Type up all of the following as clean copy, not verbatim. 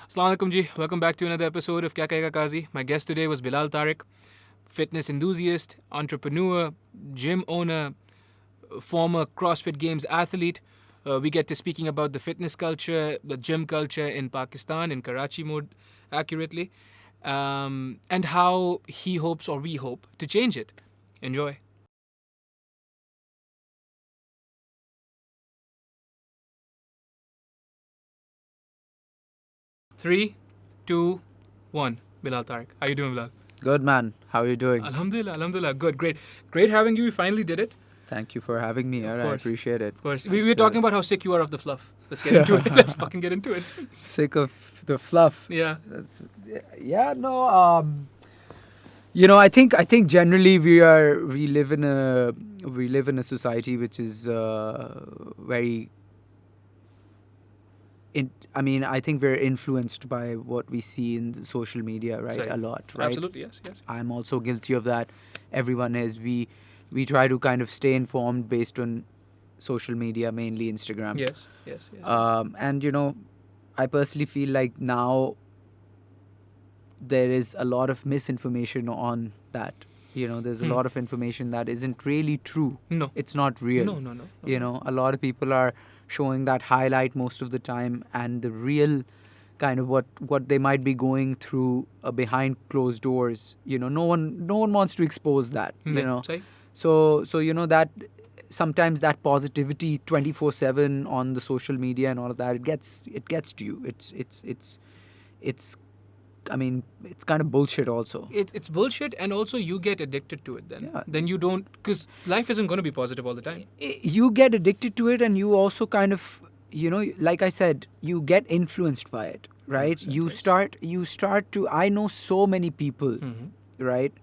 Assalamu alaikum ji. Welcome back to another episode of Kahe, Kazi. My guest today was Bilal Tariq, fitness enthusiast, entrepreneur, gym owner, former CrossFit Games athlete. We get to speaking about the fitness culture, the gym culture in Pakistan, in Karachi more accurately, and how he hopes, or we hope, to change it. Enjoy. Three, two, one. Bilal Tariq. How you doing, Bilal? Good, man. How are you doing? Alhamdulillah, alhamdulillah. Good, great having you. We finally did it. Thank you for having me. Of I course. appreciate it. Of course. We were talking about how sick you are of the fluff. Let's get into it. Let's fucking get into it. Sick of the fluff. Yeah. I think generally we live in a society which is very. I think we're influenced by what we see in the social media, right? Sorry. A lot, right? Absolutely, yes. I'm also guilty of that. Everyone is. We try to kind of stay informed based on social media, mainly Instagram. Yes. And I personally feel like now there is a lot of misinformation on that. There's a lot of information that isn't really true. No. It's not real. No. A lot of people are showing that highlight most of the time, and the real kind of what they might be going through behind closed doors. No one wants to expose that. Say. So that sometimes that positivity 24/7 on the social media and all of that, it gets to you. It's kind of bullshit also. It's bullshit, and also you get addicted to it then. Yeah. Then you don't, because life isn't going to be positive all the time. You get addicted to it, and you also kind of, like I said, you get influenced by it, right? 100%, You start to, I know so many people, right,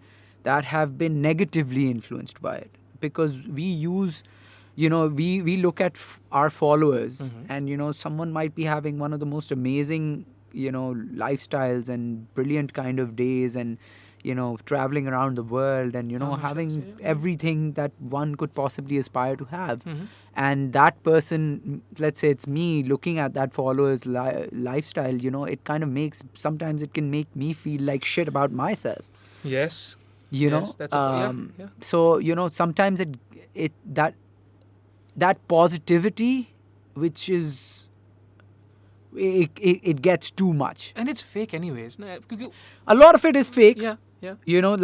that have been negatively influenced by it, because we use, we look at our followers, and, someone might be having one of the most amazing, lifestyles and brilliant kind of days, and, traveling around the world, and, having everything that one could possibly aspire to have. And that person, let's say it's me, looking at that follower's lifestyle, sometimes it can make me feel like shit about myself. Yes. Yes, that's yeah. So sometimes that positivity, which is it gets too much, And it's fake anyways. a lot of it is fake. Yeah.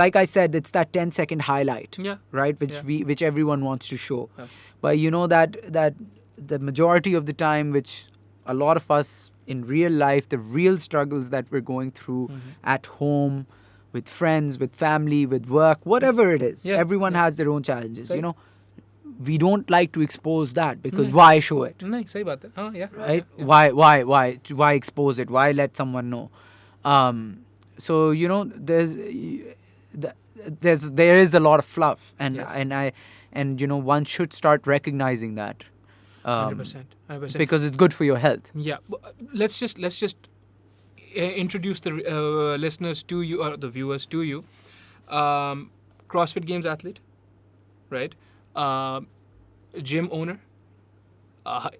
Like I said, it's that 10-second highlight, Yeah. right, Yeah. which everyone wants to show. Yeah. But that the majority of the time, which a lot of us in real life, the real struggles that we're going through at home, with friends, with family, with work, whatever it is. Yeah. Everyone has their own challenges. Right. We don't like to expose that, because why show it? Nahi, sahi baat hai. Yeah. Right? Yeah. Why expose it? Why let someone know? So there is a lot of fluff, and Yes. one should start recognizing that. 100%. Because it's good for your health. Yeah. Let's just introduce the listeners to you, or the viewers to you. CrossFit Games athlete, right? Gym owner,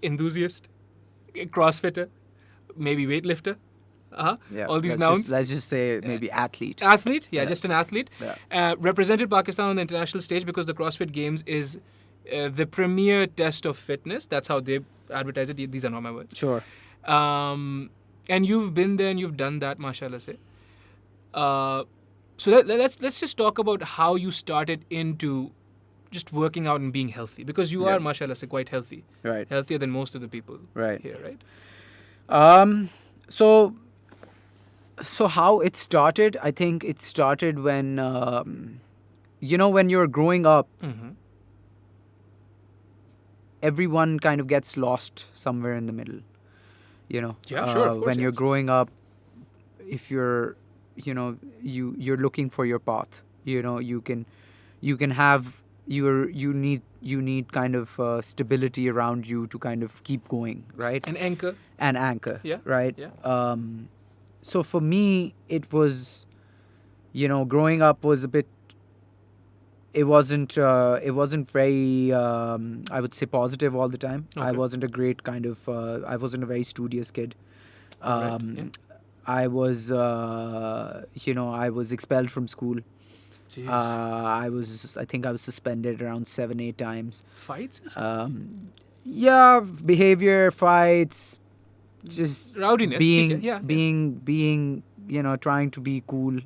enthusiast, CrossFitter, maybe weightlifter. All these nouns. Let's just say maybe athlete. Athlete, just an athlete. Yeah. Represented Pakistan on the international stage because the CrossFit Games is the premier test of fitness. That's how they advertise it. These are not my words. Sure. And you've been there and you've done that, mashallah se. So let's just talk about how you started into just working out and being healthy, because you are, mashallah se, quite healthy. Right. Healthier than most of the people here, right? So how it started, I think it started when, when you're growing up, everyone kind of gets lost somewhere in the middle. Yeah, sure, of course, when you're yes. growing up, if you're, you're looking for your path. You can have you need kind of stability around you to kind of keep going, right? An anchor. Yeah. Right. Yeah. So for me, it was, growing up was a bit. It wasn't very, I would say, positive all the time. Okay. I wasn't a great kind of, I wasn't a very studious kid. Right, yeah. I was, I was expelled from school. Jeez. I think I was suspended around 7, 8 times. Fights and stuff? Yeah, behavior, fights, just Rowdiness. being, Yeah. being, trying to be cool.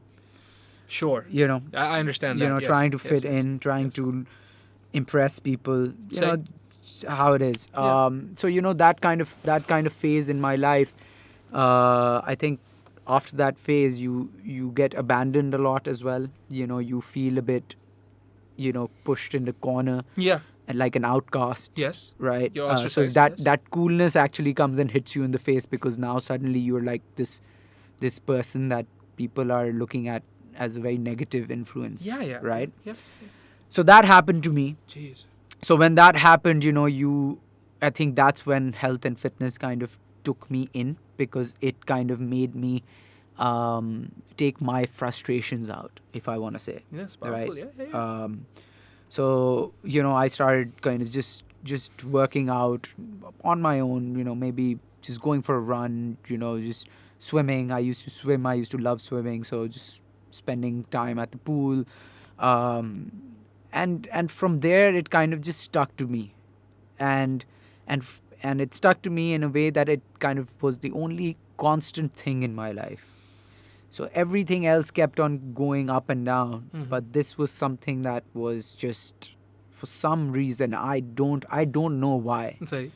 Sure. I understand that. Yes. Trying to fit Yes. in, trying Yes. to impress people. Say. How it is. Yeah. So that kind of phase in my life. I think after that phase, you get abandoned a lot as well. You feel a bit, pushed in the corner Yeah. and like an outcast. Yes. Right. You're So ostracized. that coolness actually comes and hits you in the face, because now suddenly you're like this person that people are looking at as a very negative influence. Yeah. Right. Yeah. So that happened to me. Jeez. So when that happened, I think that's when health and fitness kind of took me in, because it kind of made me take my frustrations out, if I want to say. Yes. Powerful. Right. Yeah. So I started kind of just working out on my own. Maybe just going for a run. Just swimming. I used to swim. I used to love swimming. So just spending time at the pool. And from there it kind of just stuck to me, and it stuck to me in a way that it kind of was the only constant thing in my life. So everything else kept on going up and down, but this was something that was just, for some reason, I don't know why, Say.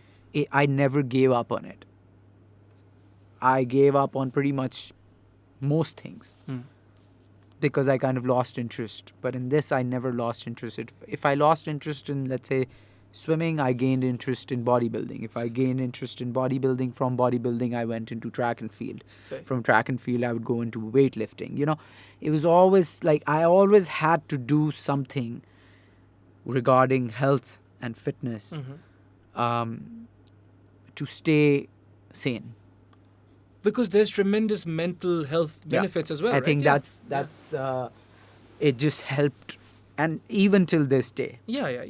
I never gave up on it. I gave up on pretty much most things. Because I kind of lost interest. But in this, I never lost interest. If I lost interest in, let's say, swimming, I gained interest in bodybuilding. If I gained interest in bodybuilding, from bodybuilding, I went into track and field. Say. From track and field, I would go into weightlifting. It was always like I always had to do something regarding health and fitness to stay sane. Because there's tremendous mental health benefits as well. I think that's it just helped, and even till this day. Yeah.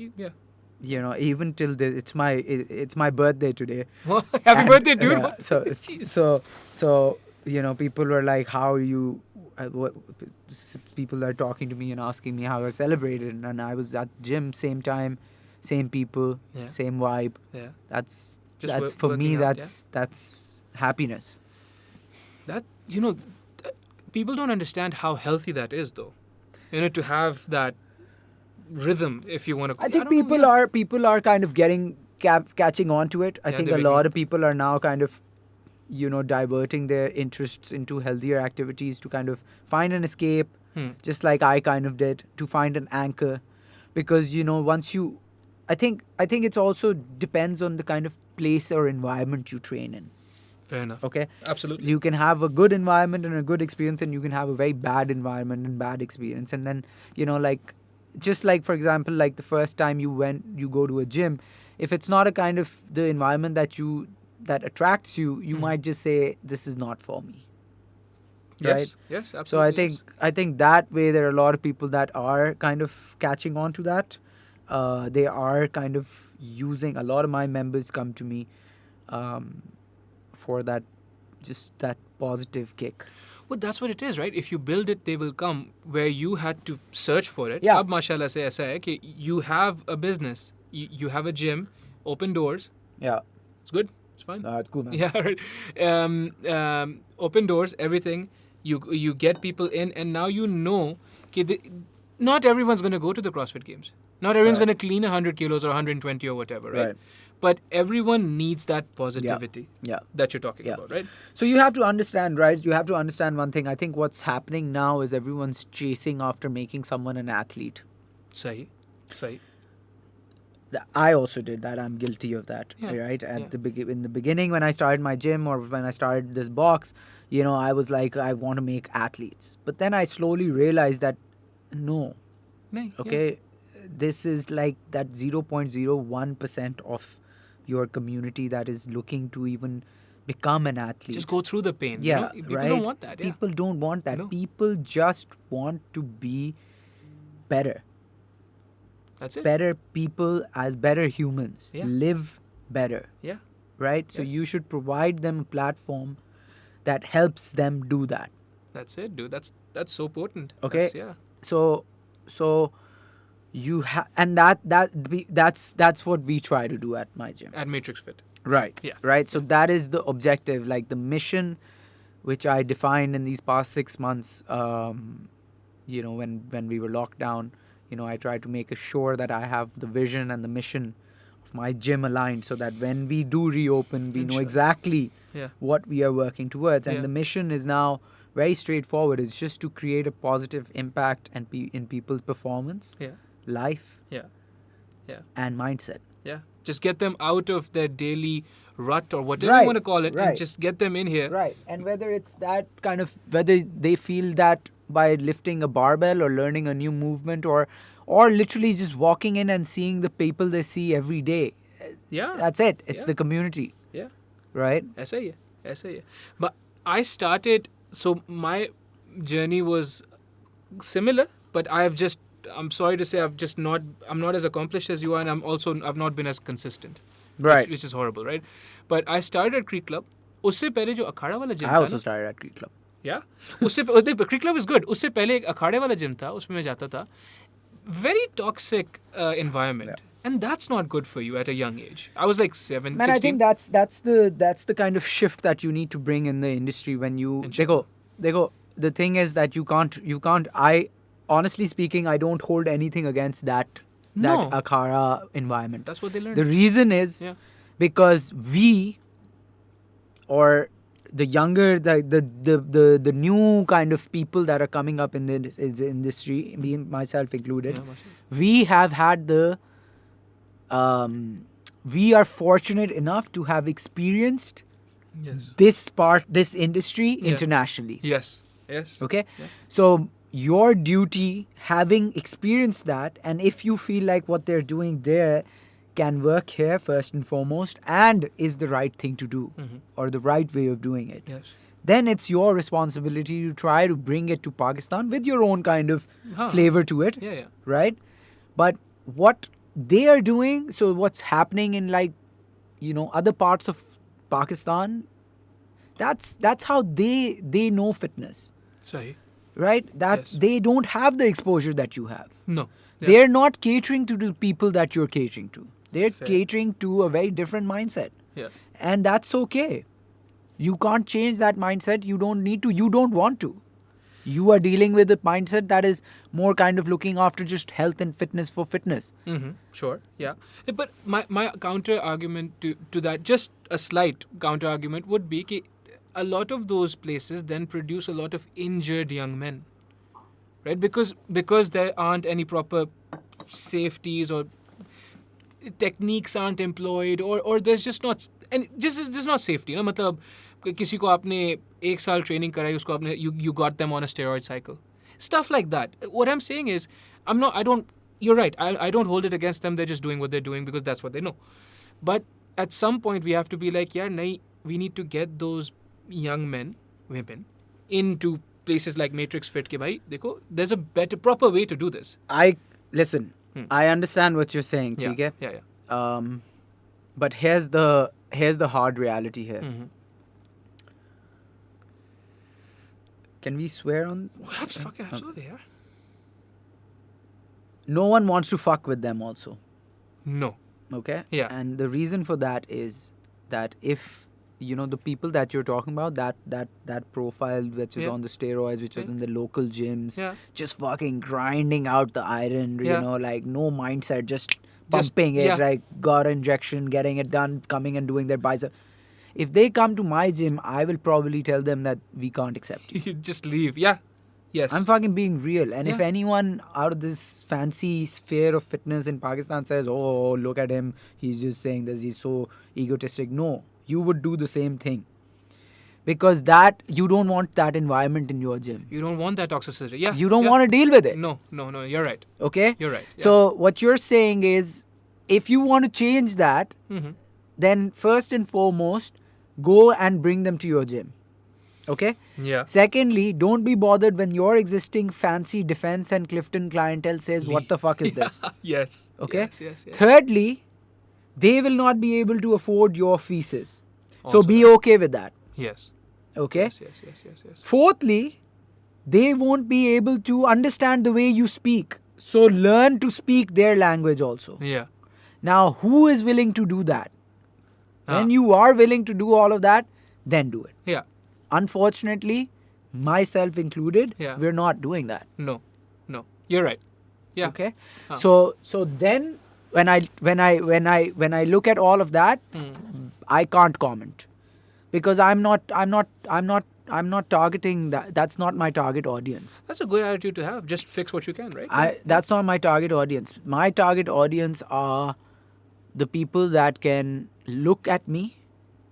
Even till this, it's my birthday today. Well, happy birthday, dude. Yeah, so people were like, how are you? People are talking to me and asking me how I celebrated, and I was at gym, same time, same people, same vibe. Yeah. That's Just for me. working out, That's happiness. That people don't understand how healthy that is, though. To have that rhythm, if you want to. I think people are kind of catching on to it. I Yeah, think they're a waking lot up. of people are now kind of diverting their interests into healthier activities to kind of find an escape, just like I kind of did, to find an anchor, because once you, I think it's also depends on the kind of place or environment you train in. Fair enough. Okay. Absolutely. You can have a good environment and a good experience, and you can have a very bad environment and bad experience. And then, just like, for example, like the first time you go to a gym, if it's not a kind of the environment that attracts you, you might just say, this is not for me. Right? Yes, absolutely. So I think that way there are a lot of people that are kind of catching on to that. They are kind of using, a lot of my members come to me for that positive kick. Well, that's what it is, right? If you build it, they will come. Where you had to search for it. Yeah. Ab mashallah se aisa hai ki you have a business, you have a gym, open doors. Yeah. It's good. It's fine. It's cool, man. Yeah, right. Open doors, everything. You get people in, and now not everyone's going to go to the CrossFit Games. Not everyone's going to clean 100 kilos or 120 or whatever, right? But everyone needs that positivity that you're talking about, right? So you have to understand, right? You have to understand one thing. I think what's happening now is everyone's chasing after making someone an athlete. Sahi. I also did that. I'm guilty of that, right? In the beginning, when I started my gym or when I started this box, I was like, I want to make athletes. But then I slowly realized that, no. Okay, this is like that 0.01% of your community that is looking to even become an athlete. Just go through the pain. Yeah, People right? don't want that. Yeah. People don't want that. No. People just want to be better. That's it. Better people as better humans. Yeah. Live better. Yeah. Right? So Yes. you should provide them a platform that helps them do that. That's it, dude. That's so potent. Okay. Yeah. So you and that's what we try to do at my gym. At Matrix Fit. Right. Yeah. Right. So that is the objective, like the mission, which I defined in these past 6 months. When we were locked down, I tried to make sure that I have the vision and the mission of my gym aligned, so that when we do reopen, we know exactly what we are working towards. And the mission is now very straightforward. It's just to create a positive impact and in people's performance, life, and mindset. Yeah. Just get them out of their daily rut or whatever you want to call it, and just get them in here. Right. And whether it's that kind of, whether they feel that by lifting a barbell or learning a new movement or literally just walking in and seeing the people they see every day. Yeah. That's it. It's the community. Yeah. Right? ऐसा ही है. But I started, so my journey was similar, but I'm sorry to say I'm not as accomplished as you are, and I've not been as consistent. Right. Which is horrible, right? But I started at Creek Club. उससे पहले जो अखाड़ा वाला gym I था also started at Creek Club. Yeah. Creek Club is good. उससे पहले एक अखाड़े वाला gym था, उसमें मैं जाता था. Very toxic environment. Yeah. And that's not good for you at a young age. I was like 7, Man, 16. I think that's the kind of shift that you need to bring in the industry when you देखो, the thing is that you can't I honestly speaking, I don't hold anything against that akhara environment. That's what they learned. The reason is because we, or the younger, the new kind of people that are coming up in the industry, me, myself included, we have had we are fortunate enough to have experienced this industry internationally. Yes. Okay? Yeah. So your duty, having experienced that, and if you feel like what they're doing there can work here first and foremost and is the right thing to do or the right way of doing it, then it's your responsibility to try to bring it to Pakistan with your own kind of flavor to it. Right? But what they are doing, so what's happening in other parts of Pakistan, that's how they know fitness. Sahi. Right? They don't have the exposure that you have. No. They're not catering to the people that you're catering to. They're catering to a very different mindset. And that's okay. You can't change that mindset. You don't need to. You don't want to. You are dealing with a mindset that is more kind of looking after just health and fitness for fitness. Sure, yeah. But my counter argument to that, just a slight counter argument, would be that a lot of those places then produce a lot of injured young men, right? Because there aren't any proper safeties or techniques aren't employed, or there's just not, and just not safety. मतलब किसी को आपने 1 साल training कराई, उसको आपने you got them on a steroid cycle, stuff like that. What I'm saying is, you're right. I don't hold it against them. They're just doing what they're doing because that's what they know. But at some point we have to be like, we need to get those young men, women, into places like Matrix Fit. Ke bhai, dekho, there's a better, proper way to do this. Listen, I understand what you're saying, okay? Yeah. But here's the hard reality here. Can we swear on? Absolutely, yeah. No one wants to fuck with them also. No. Okay? Yeah. And the reason for that is that if, the people that you're talking about, that profile which is on the steroids, which is in the local gyms, just fucking grinding out the iron, like no mindset, just pumping it, like got injection, getting it done, coming and doing their bicep. If they come to my gym, I will probably tell them that we can't accept you. You just leave. Yeah. Yes. I'm fucking being real. And if anyone out of this fancy sphere of fitness in Pakistan says, oh, look at him, he's just saying this, he's so egotistic. No, you would do the same thing. Because you don't want that environment in your gym. You don't want that toxicity. Yeah. You don't want to deal with it. No, you're right. Okay? You're right. Yeah. So what you're saying is, if you want to change that, then first and foremost, go and bring them to your gym. Okay? Yeah. Secondly, don't be bothered when your existing fancy Defense and Clifton clientele says, what the fuck is this? Yes. Okay? Yes. Thirdly, they will not be able to afford your fees. So be okay with that. Yes. Okay? Yes. Fourthly, they won't be able to understand the way you speak. So learn to speak their language also. Yeah. Now, who is willing to do that? When Ah. you are willing to do all of that, then do it. Yeah. Unfortunately, myself included, Yeah. we're not doing that. No. You're right. Yeah. Okay. Ah. So then when I look at all of that, I can't comment because I'm not targeting that. That's not my target audience. That's a good attitude to have. Just fix what you can, right? That's not my target audience. My target audience are the people that can look at me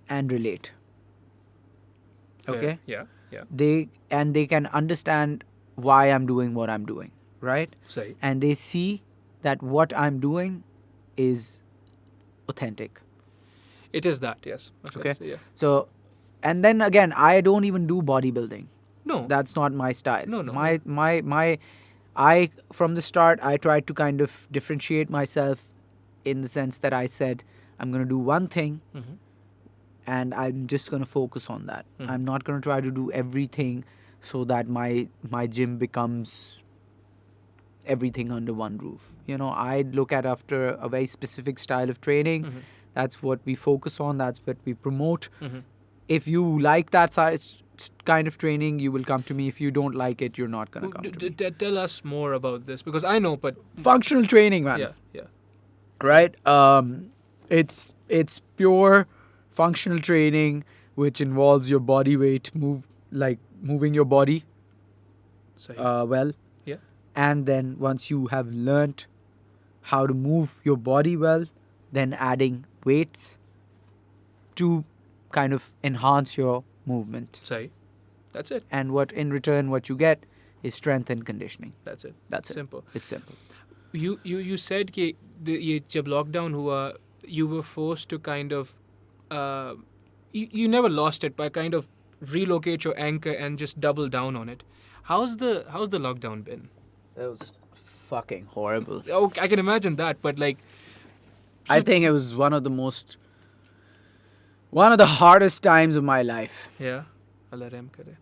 and relate. Fair. Okay. Yeah. They can understand why I'm doing what I'm doing, right? Say. And they see that what I'm doing is authentic. It is that, yes. Okay. Yeah. So, and then again, I don't even do bodybuilding. No. That's not my style. No. I from the start I tried to kind of differentiate myself in the sense that I said I'm going to do one thing and I'm just going to focus on that. I'm not going to try to do everything so that my gym becomes everything under one roof. I look at after a very specific style of training. That's what we focus on. That's what we promote. If you like that kind of training, you will come to me. If you don't like it, you're not going to come to me. Tell us more about this because I know, but Functional training, man. Yeah. Right? It's pure functional training which involves your body weight, moving your body well. Yeah. And then once you have learnt how to move your body well, then adding weights to kind of enhance your movement. Say. That's it. And in return what you get is strength and conditioning. That's it. That's Simple. It's simple. You said कि ये जब lockdown हुआ, you were forced to kind of you never lost it by kind of relocate your anchor and just double down on it. How's the lockdown been? It was fucking horrible. Oh, I can imagine that, but like I think it was one of the hardest times of my life. Yeah, Allah Rahm kare.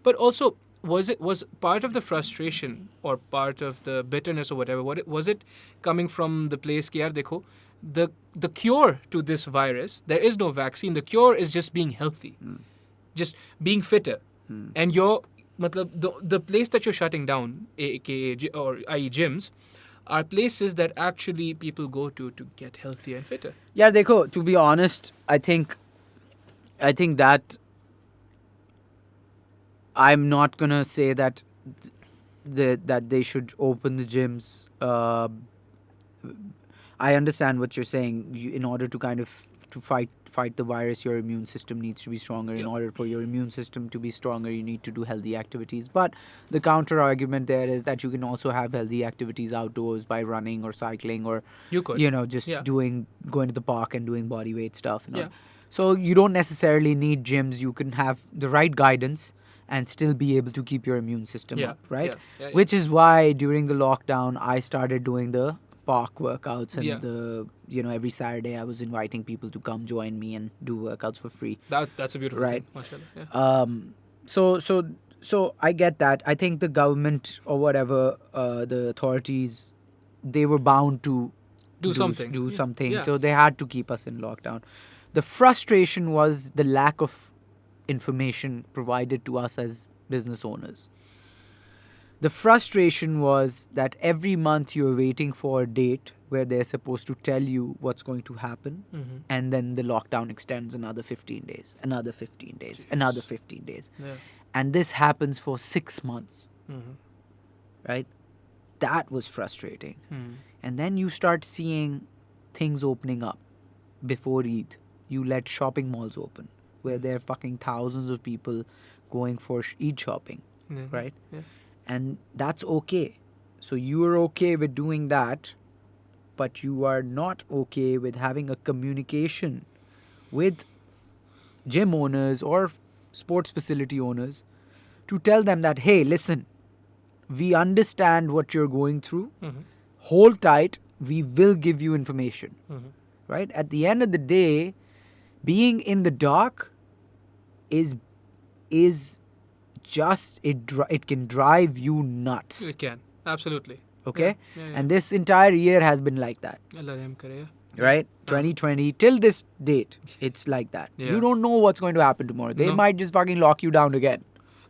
But also, was part of the frustration or part of the bitterness or whatever? Was it coming from the place कि यार देखो, the cure to this virus, there is no vaccine. The cure is just being healthy, just being fitter, and the place that you're shutting down, aka or i.e. gyms, are places that actually people go to get healthier and fitter. Yeah, dekho, to be honest, I think that I'm not gonna say that that they should open the gyms. I understand what you're saying. In order to kind of to fight the virus, your immune system needs to be stronger. In order for your immune system to be stronger, you need to do healthy activities. But the counter argument there is that you can also have healthy activities outdoors by running or cycling or You could. just going to the park and doing body weight stuff. Yeah. So you don't necessarily need gyms. You can have the right guidance and still be able to keep your immune system up, right? Yeah. Which is why during the lockdown I started doing the park workouts and every Saturday I was inviting people to come join me and do workouts for free. That's a beautiful Right. thing. Mashallah. Yeah. So I get that. I think the government or whatever, the authorities, they were bound to Do something. Do something. Yeah. So they had to keep us in lockdown. The frustration was the lack of information provided to us as business owners. The frustration was that every month you're waiting for a date where they're supposed to tell you what's going to happen, and then the lockdown extends another 15 days, another 15 days, another 15 days. Yeah. And this happens for 6 months, right? That was frustrating. And then you start seeing things opening up before Eid. You let shopping malls open where there are fucking thousands of people going for Eid shopping, right? Yeah. And that's okay. So you are okay with doing that, but you are not okay with having a communication with gym owners or sports facility owners to tell them that, hey, listen, we understand what you're going through. Hold tight. We will give you information. Right? At the end of the day, being in the dark is is just it can drive you nuts. It can. Absolutely. Okay? Yeah, And this entire year has been like that. Allah Rahim kare, yeah. Right? 2020 till this date, it's like that. Yeah. You don't know what's going to happen tomorrow. They No. might just fucking lock you down again.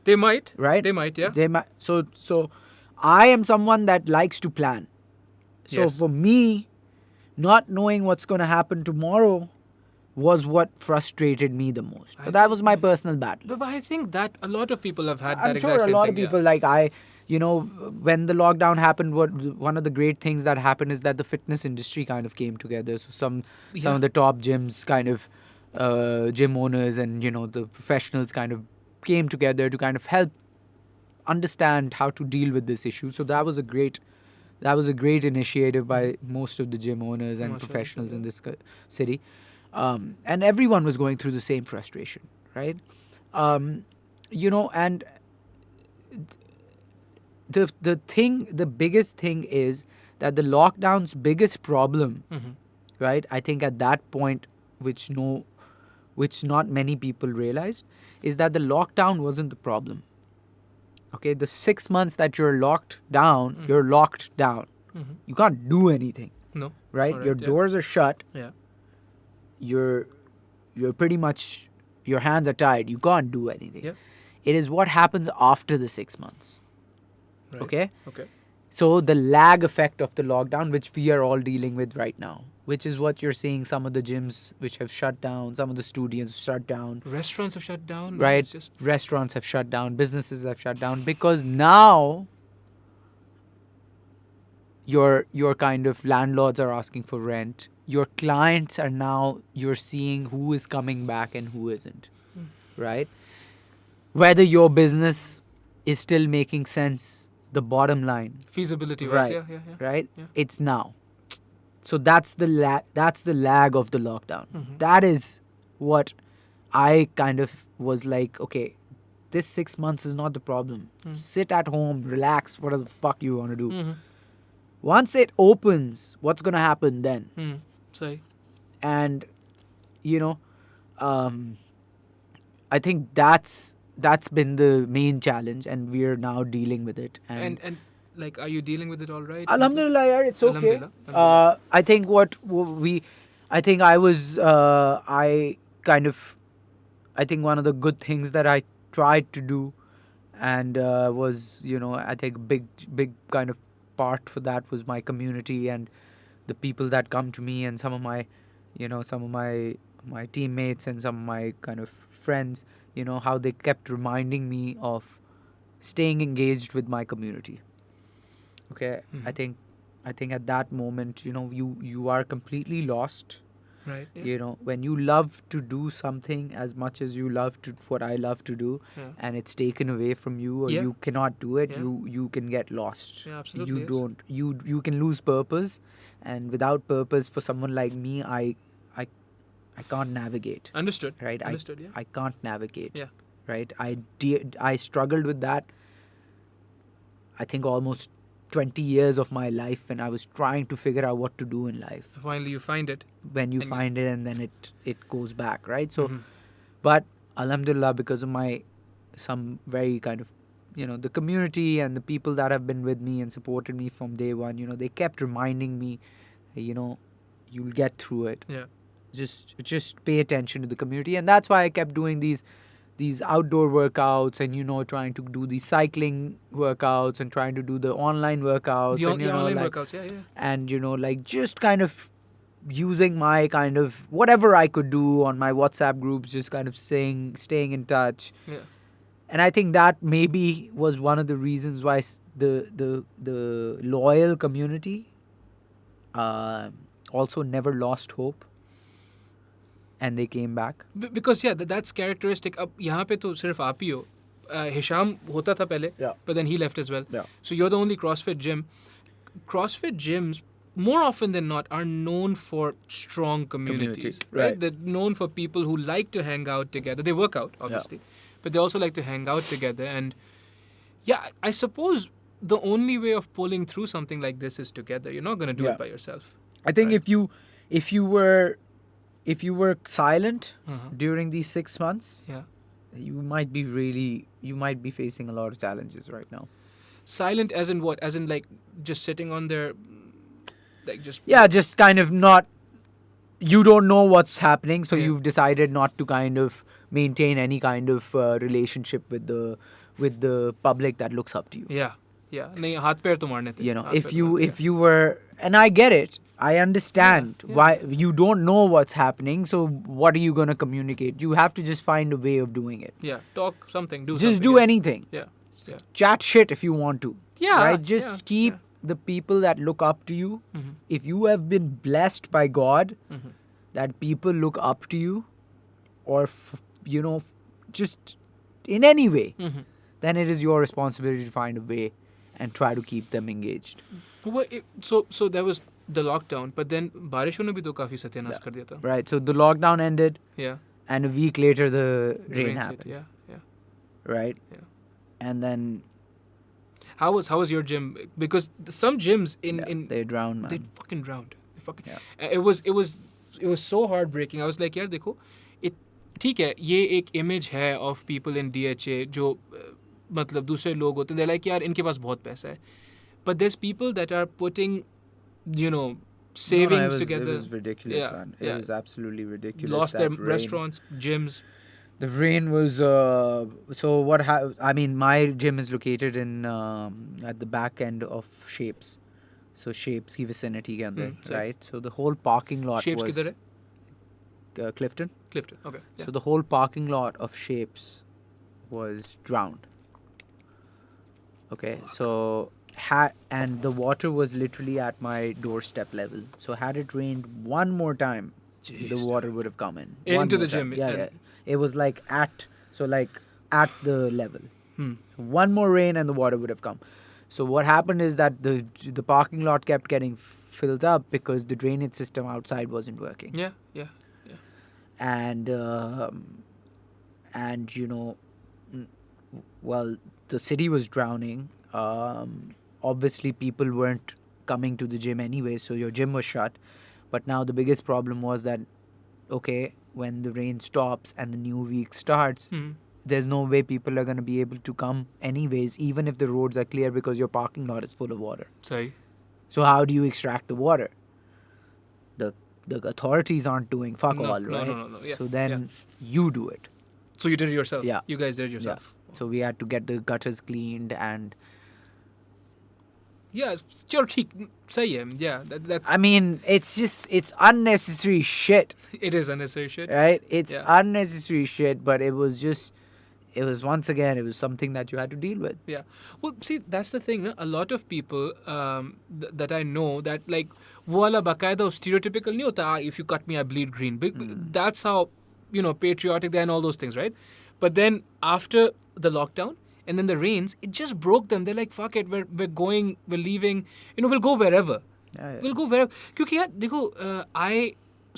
They might. Right? They might, yeah. They might. So I am someone that likes to plan. So Yes. for me, not knowing what's going to happen tomorrow was what frustrated me the most. But that was my personal battle. But I think that a lot of people have had that I'm exact sure a same lot thing, of people, like when the lockdown happened, one of the great things that happened is that the fitness industry kind of came together. So some of the top gyms, kind of gym owners and the professionals kind of came together to kind of help understand how to deal with this issue. So that was a great initiative by most of the gym owners and professionals in this city. And everyone was going through the same frustration, right? And the biggest thing is that the lockdown's biggest problem, right? I think at that point, which not many people realized, is that the lockdown wasn't the problem. Okay, the 6 months that you're locked down, you're locked down. You can't do anything. No. Right? All Your doors are shut. Yeah. You're pretty much, your hands are tied. You can't do anything. Yeah. It is what happens after the 6 months. Right. Okay? Okay. So the lag effect of the lockdown, which we are all dealing with right now, which is what you're seeing some of the gyms which have shut down, some of the studios shut down. Restaurants have shut down. Right? It's just... Restaurants have shut down. Businesses have shut down because now your kind of landlords are asking for rent. Your clients are now, you're seeing who is coming back and who isn't. Right? Whether your business is still making sense, the bottom line. Feasibility Right. wise, yeah. Right? Yeah. It's now. So that's the lag of the lockdown. That is what I kind of was like, okay, this 6 months is not the problem. Sit at home, relax, whatever the fuck you want to do. Once it opens, what's going to happen then? Say. And, I think that's been the main challenge, and we're now dealing with it. And like, are you dealing with it all right? Alhamdulillah, yaar, it's okay. Alhamdulillah. I think I think one of the good things that I tried to do, and was, I think big kind of part for that was my community and the people that come to me, and some of my teammates and some of my kind of friends, how they kept reminding me of staying engaged with my community. Okay, I think at that moment, you are completely lost. Right. Yeah. When you love to do something as much as you love to, what I love to do, and it's taken away from you, or you cannot do it, you can get lost. Yeah, absolutely. You can lose purpose, and without purpose, for someone like me, I can't navigate. Understood. Right. Understood. Yeah. I can't navigate. Yeah. Right. I struggled with that. I think almost 20 years of my life, when I was trying to figure out what to do in life. Finally, you find it. When you find it, and then it goes back, right? So, but Alhamdulillah, because of some very kind of, the community and the people that have been with me and supported me from day one, they kept reminding me, you'll get through it. Yeah. Just pay attention to the community. And that's why I kept doing these outdoor workouts, and trying to do these cycling workouts, and trying to do the online workouts. The online workouts, yeah. And like just kind of using my kind of whatever I could do on my WhatsApp groups, just kind of staying in touch. Yeah. And I think that maybe was one of the reasons why the loyal community also never lost hope. And they came back. Because that's characteristic. अब यहाँ पे तो सिर्फ आप ही हो. Hisham होता था पहले, but then he left as well. Yeah. So you're the only CrossFit gym. CrossFit gyms, more often than not, are known for strong communities. Right? They're known for people who like to hang out together. They work out, obviously, but they also like to hang out together. And I suppose the only way of pulling through something like this is together. You're not going to do it by yourself. I think if you were silent during these 6 months, you might be facing a lot of challenges right now. Silent as in what? As in like just sitting on their, like just Yeah, just kind of not. You don't know what's happening, so Yeah. you've decided not to kind of maintain any kind of relationship with the public that looks up to you. yeah, yeah. नहीं हाथ पैर तो मारने थे. You know, हाथ पैर तो मारने थे, if you were, and I get it, I understand Yeah, why you don't know what's happening, so what are you going to communicate? You have to just find a way of doing it. yeah. Talk something, do Just something. do yeah. anything. Yeah, yeah. Chat shit if you want to. Yeah, Right? Just yeah, keep yeah. the people that look up to you. Mhm. If you have been blessed by God, Mhm. that people look up to you, or just in any way, Mhm. then it is your responsibility to find a way and try to keep them engaged. So there was the lockdown, but then बारिशों ने भी तो काफी सत्यानाश कर दिया था. Right? So the lockdown ended, Yeah. and a week later the The rain hit, happened. Yeah, yeah, Right? yeah. And then How was your gym? Because some gyms in they drowned, man. they fucking drowned. They fucking. Yeah. It was so heartbreaking. I was like, यार देखो, ठीक है, ये एक image है of people in DHA जो मतलब दूसरे लोग होते हैं. They're like यार इनके पास बहुत पैसा है. But there's people that are putting, savings together. It was ridiculous, Yeah, man. yeah. It was absolutely ridiculous. Lost that their rain. restaurants, gyms. The rain was so what? I mean, my gym is located in at the back end of Shapes, so Shapes की vicinity के अंदर, सही. right? So the whole parking lot Shapes was किधर है? Clifton. Clifton. Okay. Yeah. So the whole parking lot of Shapes was drowned. Okay, so and the water was literally at my doorstep level. So had it rained one more time, Jeez. the water would have come in. Into One the more time. gym, Yeah, and- yeah. It was like at the level. Hmm. One more rain and the water would have come. So what happened is that the parking lot kept getting filled up because the drainage system outside wasn't working. Yeah, yeah, yeah. And well, the city was drowning. Obviously people weren't coming to the gym anyway, so your gym was shut. But now the biggest problem was that, okay, when the rain stops and the new week starts, Hmm. there's no way people are going to be able to come anyways, even if the roads are clear, because your parking lot is full of water. सही. So how do you extract the water? The authorities aren't doing fuck No, all, no, right? no. Yeah, So then you do it. So you did it yourself. Yeah. You guys did it yourself. So we had to get the gutters cleaned, and Yeah, sure, ठीक, सही है. Yeah, that I mean, it's unnecessary shit, it is unnecessary shit. right? It's Yeah. unnecessary shit, but it was once again, it was something that you had to deal with. Yeah. Well, see, that's the thing. No? A lot of people that I know that like वो वाला बाकायदा stereotypical नहीं होता. If you cut me, I bleed green. That's how patriotic they are and all those things, right? But then after the lockdown and then the rains, it just broke them. They're like, fuck it, we're going, we're leaving. We'll go wherever. Yeah, We'll go wherever. क्योंकि यार देखो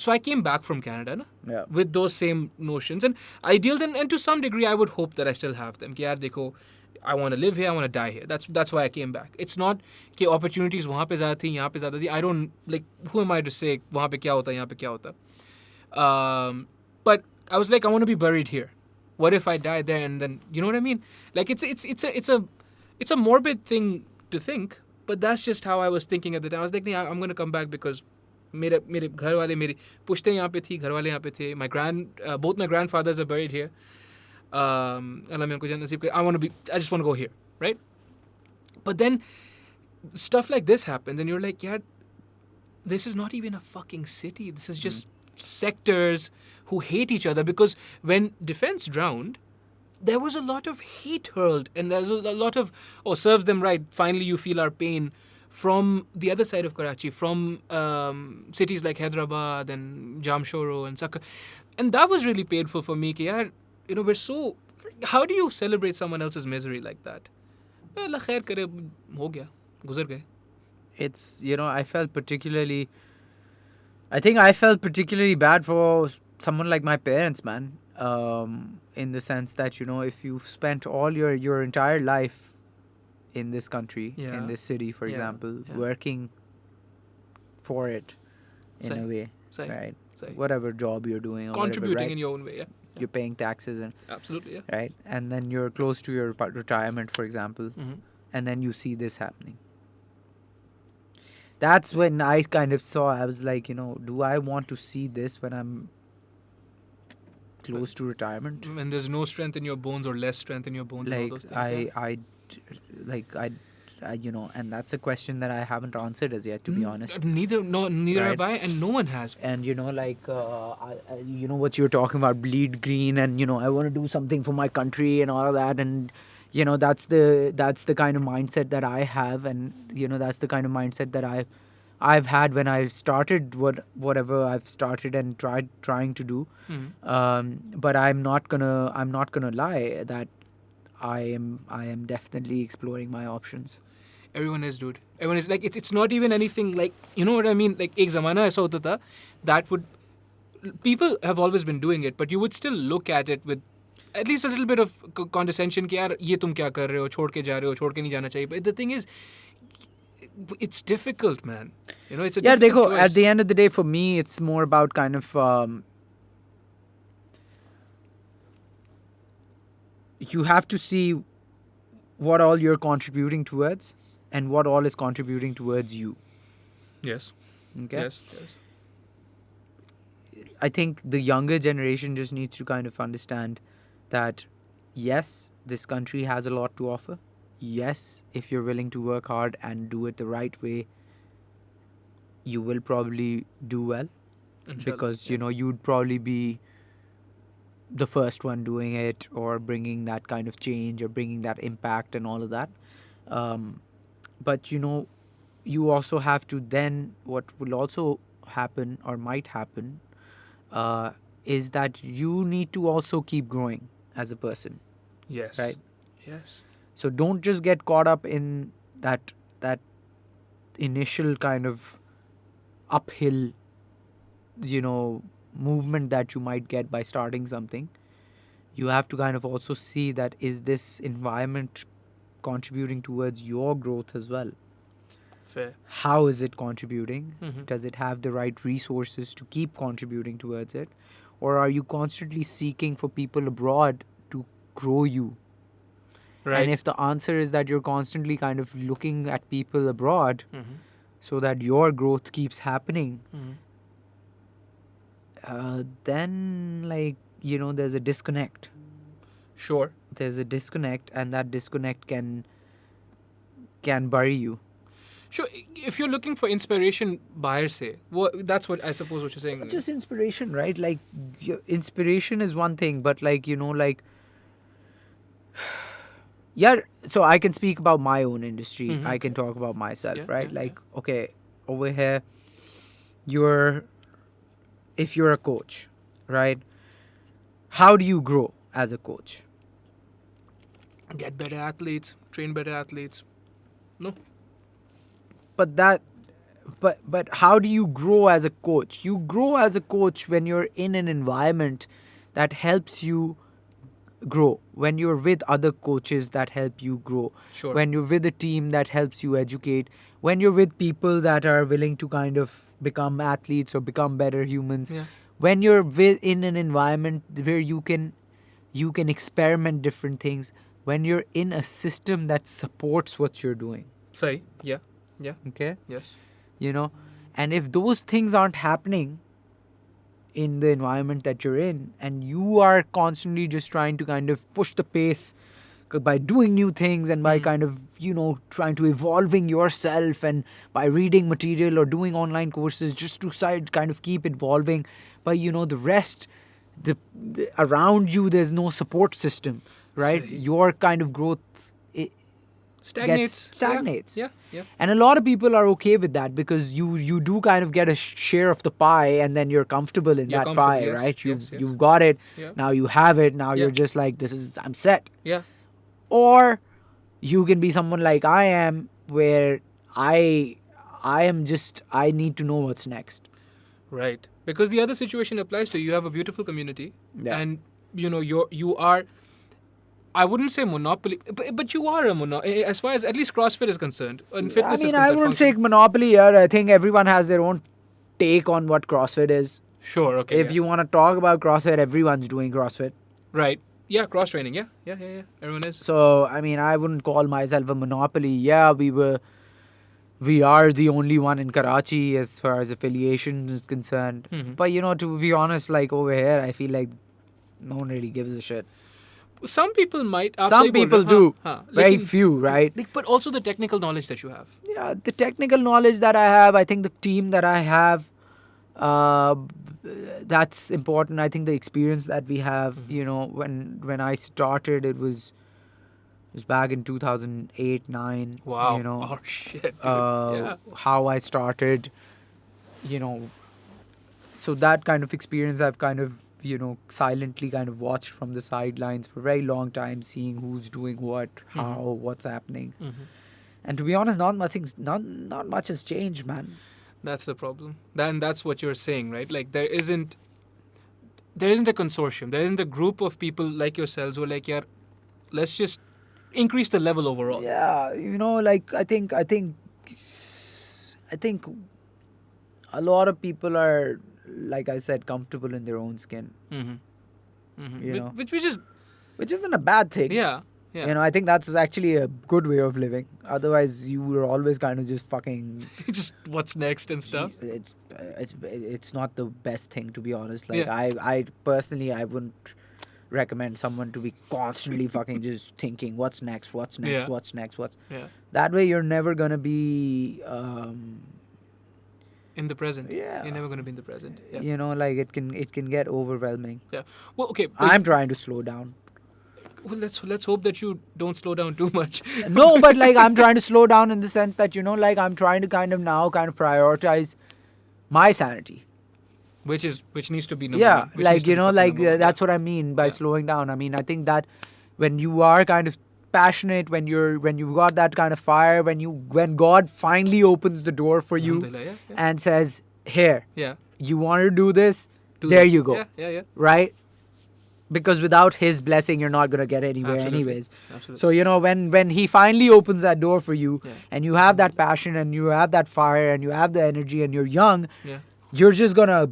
So I came back from Canada, na? Yeah. With those same notions and ideals, and to some degree, I would hope that I still have them. कि यार देखो, I want to live here, I want to die here. That's why I came back. It's not कि opportunities वहाँ पे ज़्यादा थी, यहाँ पे ज़्यादा थी. I don't, like, who am I to say वहाँ पे क्या होता, यहाँ पे क्या होता. But I was like, I want to be buried here. What if I die there and then, you know what I mean? Like, it's a morbid thing to think, but that's just how I was thinking at the time. I was like, I'm going to come back because मेरे घर वाले मेरी पुश्तें यहाँ पे थी, घर वाले यहाँ पे थे. Both my grandfathers are buried here. अल्लाह मेरे को जन्नत नसीब करे. I just want to go here, right? But then stuff like this happens and you're like, yeah, this is not even a fucking city. This is just sectors who hate each other, because when defense drowned, there was a lot of hate hurled, and there's a lot of, serves them right, finally you feel our pain, from the other side of Karachi, from cities like Hyderabad and Jamshoro and Sakka. And that was really painful for me. Ki yaar, we're so... How do you celebrate someone else's misery like that? Allah khair kare, ho gaya, guzar gaye. It's, I felt particularly bad for someone like my parents, man. In the sense that, if you've spent all your entire life in this country, Yeah. in this city, for Yeah. example, Yeah. working for it in Sahi. a way, Sahi. right? Sahi. Whatever job you're doing, or Contributing whatever, right? in your own way, yeah. you're paying taxes and Absolutely, yeah. right, and then you're close to your retirement, for example, and then you see this happening. That's when I kind of saw. I was like, do I want to see this when I'm close to retirement? And there's no strength in your bones or less strength in your bones and all Like those things. and that's a question that I haven't answered as yet, to be honest. Neither Right. have I, and no one has. And what you're talking about, bleed green, and I want to do something for my country and all of that, and that's the kind of mindset that I have, and that's the kind of mindset that I've had when I started whatever I've started and trying to do. But I'm not gonna lie that I am definitely exploring my options. Everyone is, dude. Everyone is like, it's not even anything like, you know what I mean? Like, ek zamana aisa hota tha that would, people have always been doing it, but you would still look at it with at least a little bit of condescension कि यार ये तुम क्या कर रहे हो, छोड़ के जा रहे हो, छोड़ के नहीं जाना चाहिए. But the thing is, it's difficult, man. It's a difficult choice. At the end of the day, for me, it's more about kind of you have to see what all you're contributing towards and what all is contributing towards you. Yes. Okay. Yes. I think the younger generation just needs to kind of understand that yes, this country has a lot to offer. Yes, if you're willing to work hard and do it the right way, you will probably do well. Inshallah. Because you'd probably be the first one doing it or bringing that kind of change or bringing that impact and all of that. But you also have to then, what will also happen or might happen is that you need to also keep growing as a person. Yes. Right? Yes. So don't just get caught up in that initial kind of uphill movement that you might get by starting something. You have to kind of also see that is this environment contributing towards your growth as well. Fair. How is it contributing? Mm-hmm. Does it have the right resources to keep contributing towards it? Or are you constantly seeking for people abroad to grow you? Right. And if the answer is that you're constantly kind of looking at people abroad so that your growth keeps happening, then there's a disconnect. Sure. There's a disconnect, and that disconnect can bury you. Sure. If you're looking for inspiration, buyer say. That's what I suppose what you're saying. Not just inspiration, right? Like, inspiration is one thing, but yeah. So I can speak about my own industry. I can talk about myself, right? Okay, over here, if you're a coach, right? How do you grow as a coach? Get better athletes, train better athletes. No. But how do you grow as a coach? You grow as a coach when you're in an environment that helps you grow, when you're with other coaches that help you grow, Sure. when you're with a team that helps you educate, when you're with people that are willing to kind of become athletes or become better humans, when you're in an environment where you can experiment different things, when you're in a system that supports what you're doing. Say, yeah. Okay? Yes. And if those things aren't happening in the environment that you're in, and you are constantly just trying to kind of push the pace by doing new things and by kind of, trying to evolving yourself, and by reading material or doing online courses just to kind of keep evolving, but the rest, the around you, there's no support system, right? Your kind of growth stagnates. Yeah. And a lot of people are okay with that, because you do kind of get a share of the pie, and then you're comfortable in that pie, yes, right? yes. You've got it. Yeah. Now you have it. Now Yeah. you're just like, I'm set. Yeah. Or you can be someone like I am, where I need to know what's next. Right. Because the other situation applies to you. You have a beautiful community, and you are, I wouldn't say monopoly, but you are a monopoly as far as at least CrossFit is concerned. And fitness is concerned. I wouldn't say monopoly here. I think everyone has their own take on what CrossFit is. Sure. Okay. If you want to talk about CrossFit, everyone's doing CrossFit. Right. Yeah. Cross training. Yeah. Yeah. Everyone is. So, I mean, I wouldn't call myself a monopoly. Yeah, we are the only one in Karachi as far as affiliation is concerned. Mhm. But, to be honest, like over here, I feel like no one really gives a shit. Some people might. Some people do. Very few, right? But also the technical knowledge that you have. Yeah, the technical knowledge that I have, I think the team that I have, uh, that's important. I think the experience that we have, when I started, it was back in 2008, 9. Wow. Oh shit. Dude. Yeah. How I started, so that kind of experience I've kind of, silently kind of watched from the sidelines for a very long time, seeing who's doing what, how, what's happening. And to be honest, not much has changed, man. That's the problem. Then that's what you're saying, right? Like there isn't a consortium. There isn't a group of people like yourselves who are like, yeah, let's just increase the level overall. Yeah, like I think a lot of people are, like I said, comfortable in their own skin. Which isn't a bad thing. Yeah. I think that's actually a good way of living. Otherwise, you were always kind of just fucking. Just what's next and stuff. It's not the best thing, to be honest. Like I personally, I wouldn't recommend someone to be constantly fucking just thinking what's next. Yeah. That way you're never gonna be in the present. Yeah. You're never going to be in the present. Yeah. Like it can get overwhelming. Yeah. Well, okay. I'm trying to slow down. Well, let's hope that you don't slow down too much. No, but like I'm trying to slow down in the sense that like I'm trying to kind of prioritize my sanity. Which needs to be number yeah, one. like that's what I mean by slowing down. I mean, I think that when you are kind of passionate, when you've got that kind of fire, when God finally opens the door for you and says, "Here, you want to do this? There you go." Yeah. Right? Because without His blessing, you're not gonna get anywhere, anyways. Absolutely. So when He finally opens that door for you, and you have that passion, and you have that fire, and you have the energy, and you're young, you're just gonna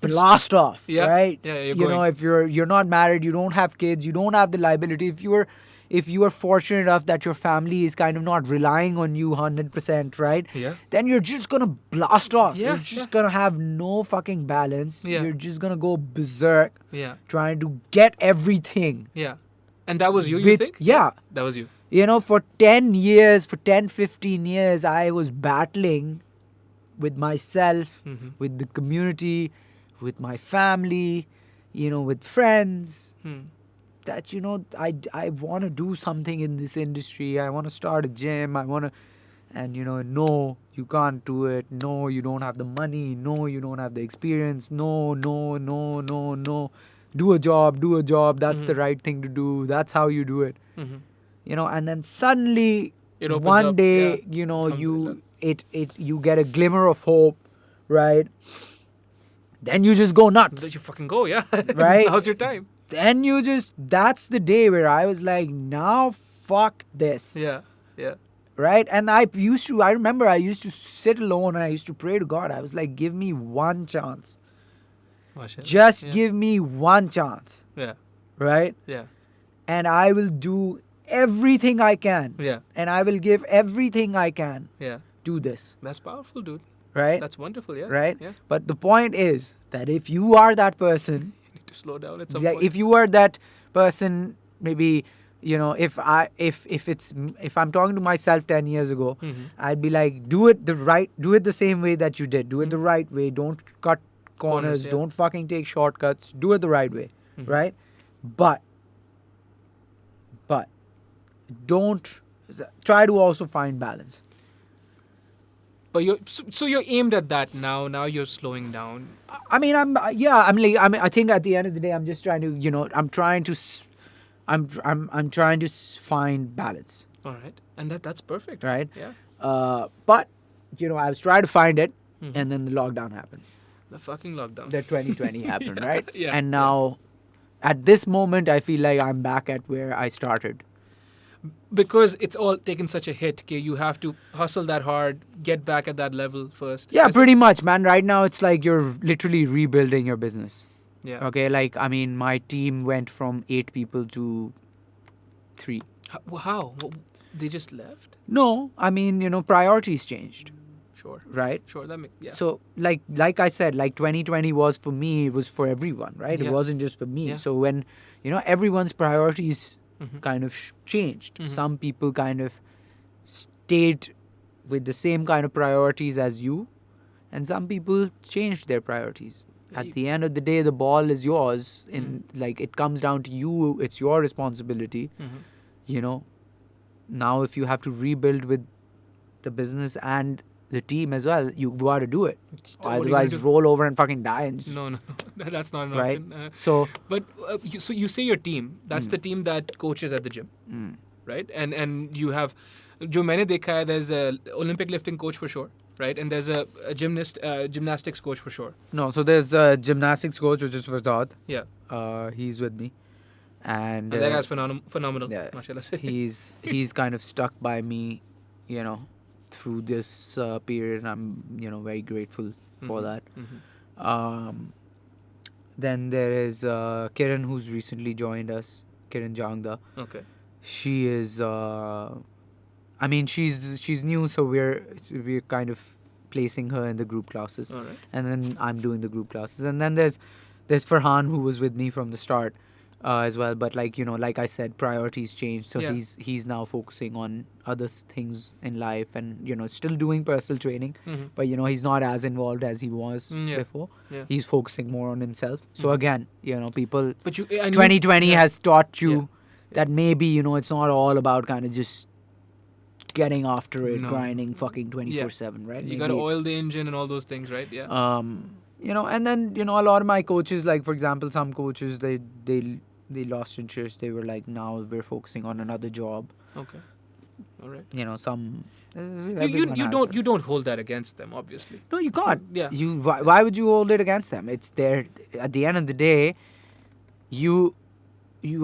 blast off, right? Yeah, if you're not married, you don't have kids, you don't have the liability. If you are fortunate enough that your family is kind of not relying on you 100%, right? Yeah. Then you're just gonna blast off. Yeah, you're just gonna have no fucking balance. Yeah. You're just gonna go berserk. Yeah. Trying to get everything. Yeah. And that was you think? Yeah. That was you. For 10, 15 years, I was battling with myself, with the community, with my family, with friends. That I want to do something in this industry. I want to start a gym. No, you can't do it. No, you don't have the money. No, you don't have the experience. No. Do a job. That's the right thing to do. That's how you do it. And then suddenly one day, you get a glimmer of hope, right? Then you just go nuts. Then you fucking go, yeah. Right? Now's your time. Then that's the day where I was like, now fuck this. Yeah. Right? And I remember I used to sit alone and I used to pray to God. I was like, give me one chance. Just give me one chance. Yeah. Right? Yeah. And I will do everything I can. Yeah. And I will give everything I can. Yeah. To this. That's powerful, dude. Right? That's wonderful, yeah. Right? Yeah. But the point is that if you are that person, to slow down at some point. If you were that person, maybe if I'm talking to myself 10 years ago, I'd be like, do it the same way that you did. Do it the right way. Don't cut corners. Don't fucking take shortcuts. Do it the right way, right? But don't try to also find balance. But you're aimed at that now. Now you're slowing down. I mean, I think at the end of the day, I'm just trying to, I'm trying to find balance. All right, and that's perfect. Right. Yeah. But I was trying to find it, and then the lockdown happened. The fucking lockdown. The 2020 happened, right? Yeah. And now, at this moment, I feel like I'm back at where I started. Because it's all taken such a hit. Okay, you have to hustle that hard, get back at that level first. Yeah, As- pretty much, man. Right now, it's like you're literally rebuilding your business. Yeah. Okay, like, I mean, my team went from 8 people to 3. How? They just left? No, I mean, priorities changed, Sure. right? Sure. That makes yeah. So, like I said, like 2020 was for me, it was for everyone, right? Yeah. It wasn't just for me. Yeah. So when, everyone's priorities Mhm. kind of changed. Mhm. Some people kind of stayed with the same kind of priorities as you, and some people changed their priorities. Yeah, At you- the end of the day, the ball is yours. Like, it comes down to you. It's your responsibility. Mhm. Now if you have to rebuild with the business and the team as well, you got to do it. What are you Otherwise, gonna do? roll over and fucking die. And No. That's not an right? option. So, But so you say your team. That's the team that coaches at the gym, right? And you have, जो मैंने देखा है, there's a Olympic lifting coach for sure, right? And there's a gymnastics coach for sure. no, so there's a gymnastics coach, which is Fazad. Yeah. He's with me. And That guy's phenomenal. yeah, Mashallah. he's kind of stuck by me, through this period. And I'm, very grateful for that. Mhm. Then there is Kiran, who's recently joined us. Kiran Jangda. Okay. She is. I mean, she's new, so we're kind of placing her in the group classes, All right. and then I'm doing the group classes, and then there's Farhan, who was with me from the start. As well, but like I said, priorities changed, so Yeah. he's now focusing on other things in life, and still doing personal training, Mhm. but he's not as involved as he was Yeah. before. Yeah. He's focusing more on himself. So Mhm. again, people, But I knew- 2020 yeah. has taught you Yeah. that maybe it's not all about kind of just getting after it, No. grinding fucking 24/7, right? You got to Maybe oil the engine and all those things, right? Yeah. and then a lot of my coaches, like for example, some coaches they lost interest. They were like, now we're focusing on another job. Okay. All right. Some You don't hold that against them, obviously. no, you can't. Yeah. Why would you hold it against them? It's there. At the end of the day, you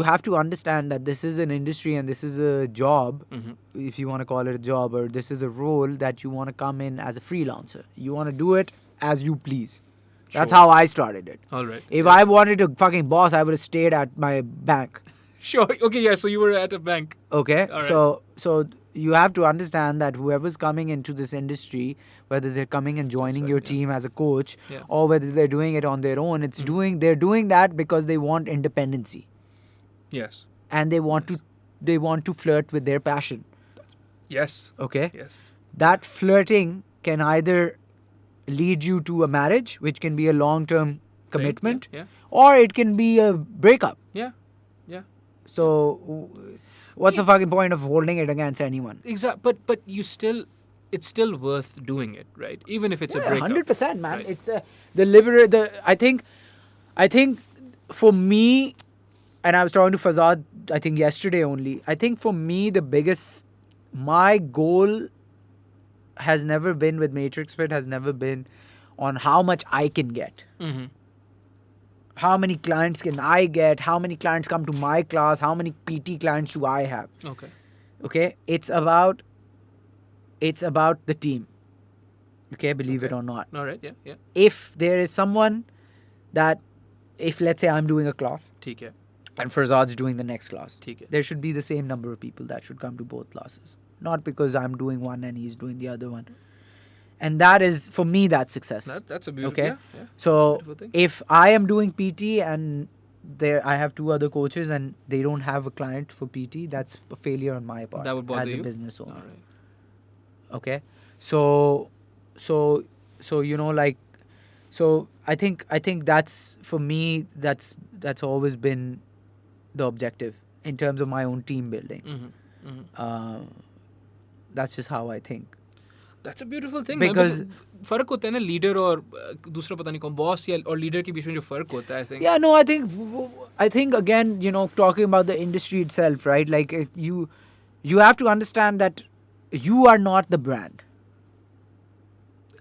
have to understand that this is an industry and this is a job, Mhm. if you want to call it a job, or this is a role that you want to come in as a freelancer. You want to do it as you please. That's Sure. how I started it. All right. If I wanted a fucking boss, I would have stayed at my bank. Sure. Okay. Yeah. So you were at a bank. Okay, All right. so you have to understand that whoever's coming into this industry, whether they're coming and joining right, your yeah. team as a coach, Yeah. or whether they're doing it on their own, they're doing that because they want independency, Yes. and they want to flirt with their passion. Yes. Okay, Yes. that flirting can either lead you to a marriage, which can be a long-term commitment, Yeah. or it can be a breakup. Yeah. Yeah. So, what's the fucking point of holding it against anyone? Exactly. But it's still worth doing it, right? Even if it's a Yeah, breakup. 100%, man. Right. It's I think for me, and I was talking to Fazad, I think yesterday only. I think for me, my goal has never been with Matrix Fit, has never been on how much I can get. Mm-hmm. How many clients can I get? How many clients come to my class? How many PT clients do I have? Okay. Okay, it's about the team. Okay, believe it Okay. or not. All right. Yeah. Yeah. If there is someone that, if let's say I'm doing a class ठीक है. and Farzad's doing the next class, ठीक है. there should be the same number of people that should come to both classes. Not because I'm doing one and he's doing the other one. And that is, for me, that's success. That's a beautiful. Okay. Yeah. Yeah. So That's a beautiful thing. if I am doing PT and I have 2 other coaches and they don't have a client for PT, that's a failure on my part That would bother as a you? business All owner. right. Okay, so I think that's, for me, that's always been the objective in terms of my own team building. Mm-hmm. Mm-hmm. That's just how I think. That's a beautiful thing. Because- फर्क होता है ना leader और दूसरा पता नहीं कौन boss या और लीडर के बीच में जो फर्क होता है I think Yeah, no, I think again, talking about the industry itself, right? Like, you have to understand that you are not the brand.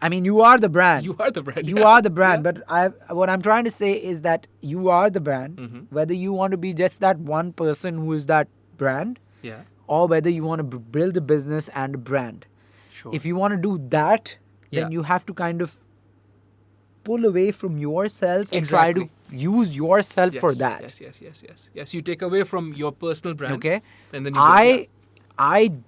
I mean, you are the brand. you are the brand. You yeah. are the brand, Yeah. but what I'm trying to say is that you are the brand. Mhm. Whether you want to be just that one person who is that brand, Yeah. or whether you want to build a business and a brand. Sure. If you want to do that, then Yeah. you have to kind of pull away from yourself and Exactly. try to use yourself for Yes, that. Yes. You take away from your personal brand. Okay. And then you build,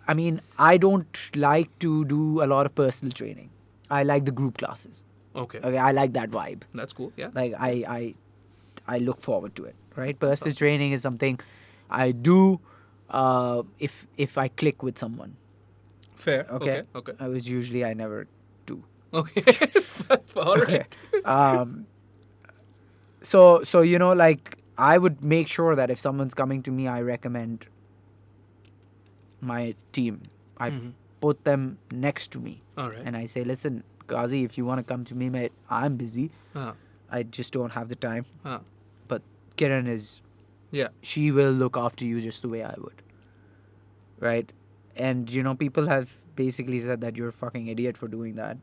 I mean, I don't like to do a lot of personal training. I like the group classes. Okay. Okay, I like that vibe. That's cool. Yeah. Like I look forward to it. Right, personal awesome. training is something I do if I click with someone. Fair. Okay. Okay. I never do. Okay. All right. So you know, like I would make sure that if someone's coming to me, I recommend my team. I put them next to me. All right. And I say, listen, Kazi, if you want to come to me, mate, I'm busy. Uh-huh. I just don't have the time. Uh-huh. But Kiran is, Yeah. she will look after you just the way I would. Right? And, you know, people have basically said that you're a fucking idiot for doing that.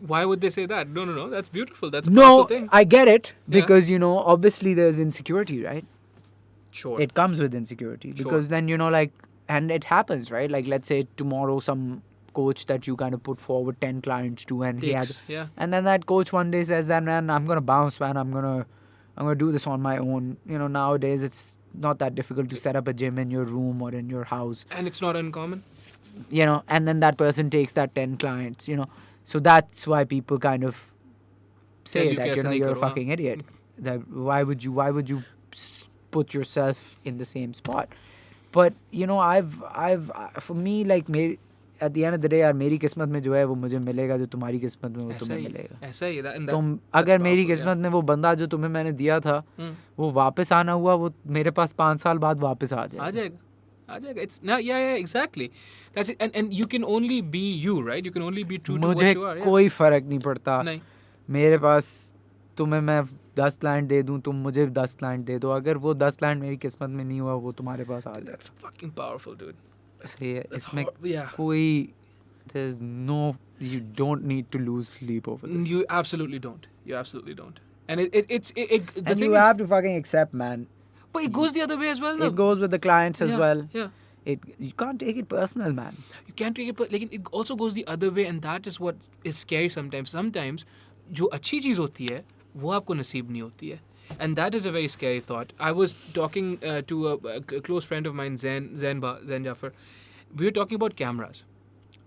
Why would they say that? No. That's beautiful. That's a powerful No, thing. I get it. Yeah. Because, you know, obviously there's insecurity, right? Sure. It comes with insecurity. Sure. Because then, you know, like, and it happens, right? Like, let's say tomorrow some coach that you kind of put forward 10 clients to and he has, Yeah. and then that coach one day says that, man, I'm gonna bounce, man, I'm gonna do this on my own. You know, nowadays it's not that difficult to set up a gym in your room or in your house, And it's not uncommon. you know, and then that person takes that 10 clients, you know. So that's why people kind of Tell say you that, you kaise know, nahi you're a karo, fucking idiot. That why would you put yourself in the same spot? But you know, for me, like, at the end of the day, यार मेरी किस्मत में जो है वो मुझे मिलेगा, जो तुम्हारी किस्मत में वो तुम्हें मिलेगा. ऐसा ही है. तुम अगर मेरी किस्मत में वो बंदा जो तुम्हें मैंने दिया था वो वापस आना हुआ, वो मेरे पास 5 साल बाद वापस आ जाएगा. It's not, yeah, exactly. That's it. And you can only be you, right? You can only be true to what मुझे you are. Yeah. कोई फर्क नहीं पड़ता. नहीं. मेरे पास तुम्हें मैं 10 क्लाइंट दे दूं, तुम मुझे 10 क्लाइंट दे दो, अगर वो 10 क्लाइंट मेरी किस्मत में नहीं हुआ वो तुम्हारे पास आ जाएगा. That's fucking powerful, dude. इसमें Yeah. कोई, there's no, you don't need to lose sleep over this. You absolutely don't. And it's the And thing you is, have to fucking accept, man. but it goes the other way as well. No? It goes with the clients as well. Yeah. You can't take it personal, man. You can't take it, but like it also goes the other way, and that is what is scary sometimes. Sometimes, जो अच्छी चीज होती है, वो आपको नसीब नहीं होती है. And that is a very scary thought. I was talking to a close friend of mine, Zain Jafar. We were talking about cameras,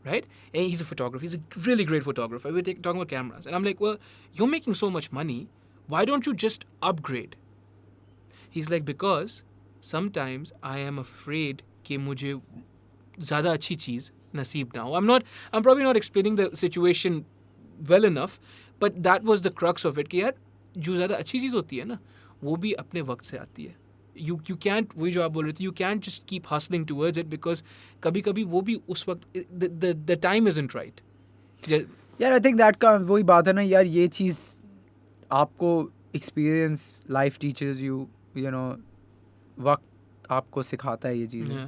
right? And he's a photographer. He's a really great photographer. We were talking about cameras. And I'm like, well, you're making so much money. Why don't you just upgrade? He's like, because sometimes I am afraid कि मुझे ज़्यादा अच्छी चीज़ नसीब ना हो. I'm probably not explaining the situation well enough, but that was the crux of it कि यार जो ज़्यादा अच्छी चीज़ होती है ना वो भी अपने वक्त से आती है. You can't, वही जो आप बोल रहे थे, you can't just keep hustling towards it because कभी-कभी वो भी उस वक्त the time isn't right. यार I think that का वही बात है ना यार, ये चीज़ आपको experience, life teaches you, you know, वक्त आपको सिखाता है ये चीज़. Yeah.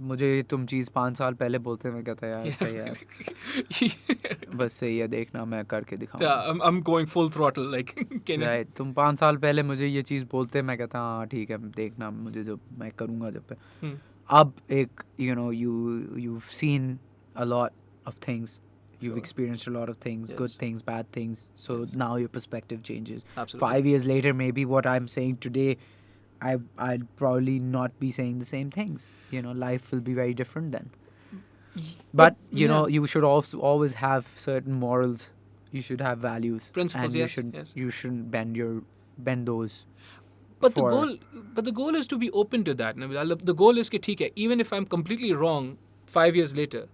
मुझे तुम चीज़ 5 साल पहले बोलते मैं कहता यार अच्छा यार बस सही है, देखना मैं करके दिखाऊंगा. Yeah, I'm going full throttle like right. तुम 5 साल पहले मुझे ये चीज़ बोलते मैं कहता हाँ ठीक है, देखना मुझे जब मैं करूँगा जब पे. अब एक you know you've seen a lot of things, you've experienced a lot of things, good things, bad things, so now your perspective changes. Absolutely. 5 years later, maybe what I'm saying today, I'll probably not be saying the same things. You know, life will be very different then. But you know, you should also always have certain morals. You should have values, principles. And you shouldn't bend those. But the goal is to be open to that. The goal is कि ठीक है, even if I'm completely wrong 5 years later,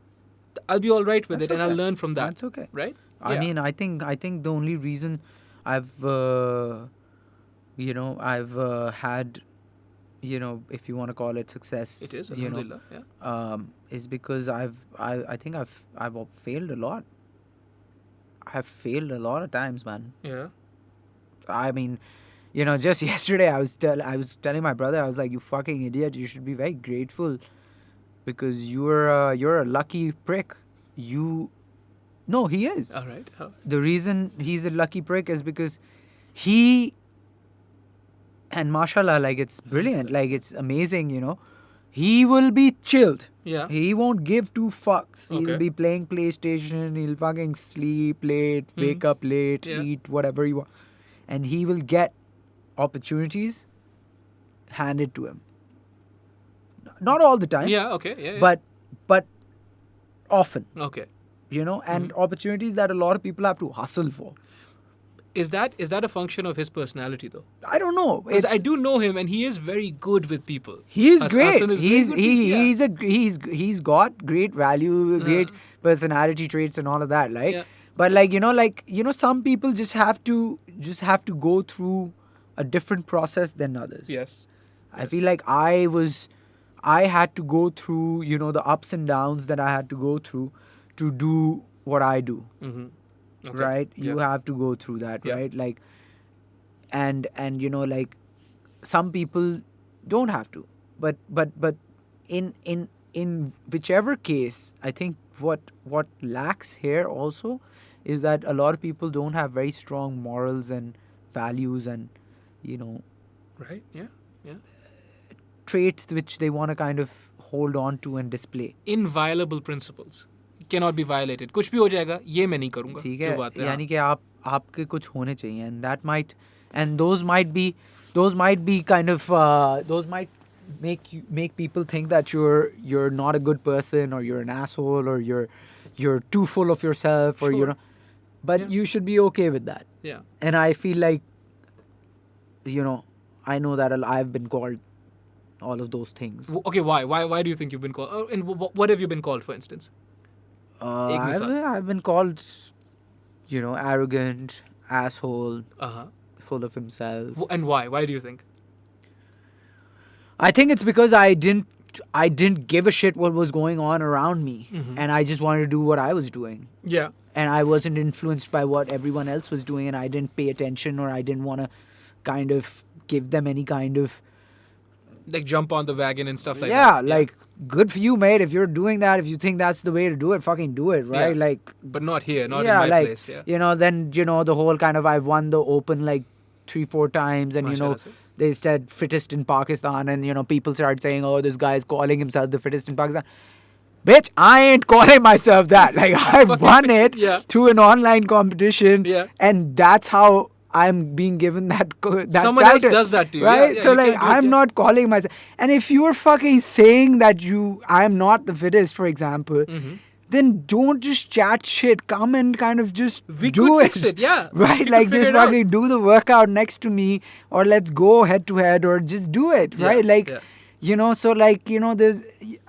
I'll be all right with That's it, and okay. I'll learn from that. That's okay. Right? I mean, I think the only reason I've had, you know, if you want to call it success, It is, you know, alhamdulillah, is because I think I've failed a lot. I've failed a lot of times, man. Yeah. I mean, you know, just yesterday I was telling my brother, I was like, you fucking idiot, you should be very grateful because you're a lucky prick. No, he is. All right. The reason he's a lucky prick is because he, and mashallah, like it's brilliant, like it's amazing, you know, he will be chilled. Yeah. He won't give two fucks. Okay. He'll be playing PlayStation. He'll fucking sleep late, wake up late, Yeah. eat whatever he wants. And he will get opportunities handed to him. Not all the time. Yeah. Okay. Yeah. But often, Okay. and opportunities that a lot of people have to hustle for. Is that a function of his personality though? I don't know. Because I do know him, and he is very good with people. He is great. Hassan is very good with- He's got great value, great personality traits and all of that, right? Yeah. But some people just have to go through a different process than others. Yes. I feel like I had to go through, the ups and downs that I had to go through to do what I do. Mm-hmm. Okay. Right? You Yeah. have to go through that, Yeah. right? Like, and some people don't have to, but in whichever case, I think what lacks here also is that a lot of people don't have very strong morals and values and Right. Yeah. Yeah. traits which they want to kind of hold on to and display. Inviolable principles cannot be violated. कुछ भी हो जाएगा, ये मैं नहीं करूँगा. ठीक जो है बात है, यानी कि आपके कुछ होने चाहिए and those might be kind of those might make people think that you're not a good person, or you're an asshole, or you're too full of yourself, or Sure. but Yeah. you should be okay with that. Yeah. And I feel like I know that I've been called all of those things. Okay. Why do you think you've been called? And what have you been called, for instance? Ek misal. I've been called arrogant, asshole, Uh-huh. full of himself. And why? Why do you think? I think it's because I didn't give a shit what was going on around me, and I just wanted to do what I was doing, Yeah. and I wasn't influenced by what everyone else was doing, and I didn't pay attention, or I didn't want to kind of give them any kind of Like jump on the wagon and stuff like yeah, that. like good for you, mate. If you're doing that, if you think that's the way to do it, fucking do it, right? Yeah. Like But not here, not yeah, in my like place. Yeah. then the whole kind of I've won the Open like 3-4 times, and Mashallah, sir. they said fittest in Pakistan, and people started saying, oh, this guy is calling himself the fittest in Pakistan. Bitch, I ain't calling myself that. Like I won it Yeah. through an online competition, Yeah. and that's how I'm being given that Someone else title, does that to you. right? Yeah, So you like can't do it, I'm yeah. not calling myself. And if you're fucking saying that I'm not the fittest, for example, then don't just chat shit. Come and kind of just We do could it. fix it, yeah. Right? We could Like figure just it out. fucking do the workout next to me, or let's go head to head, or just do it. Yeah, Right? Like yeah. so like there's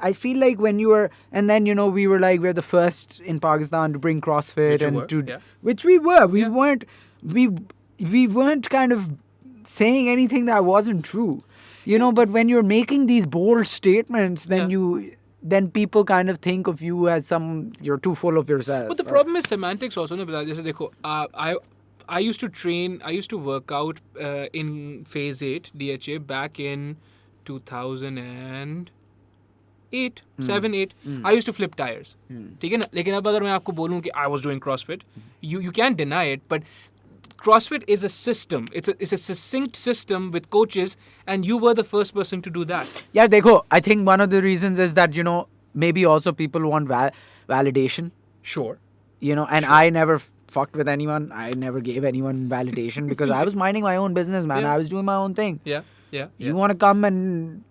I feel like when you were, and then we were like, we're the first in Pakistan to bring CrossFit, Which you and were, yeah. which we were. We Yeah. weren't we weren't kind of saying anything that wasn't true. But when you're making these bold statements, then then people kind of think of you as you're too full of yourself. But the problem is semantics also. No, Bilal, jaise dekho, I used to train, I used to work out in phase 8 DHA back in 2008, 7-8. I used to flip tires. ठीक है ना? लेकिन अब अगर मैं आपको बोलूँ कि I was doing CrossFit, you can't deny it, but CrossFit is a system. It's a succinct system with coaches, and you were the first person to do that. Yeah, dekho, I think one of the reasons is that, maybe also people want validation, Sure. and I never fucked with anyone. I never gave anyone validation because I was minding my own business, man. Yeah. I was doing my own thing. Yeah. You want to come and,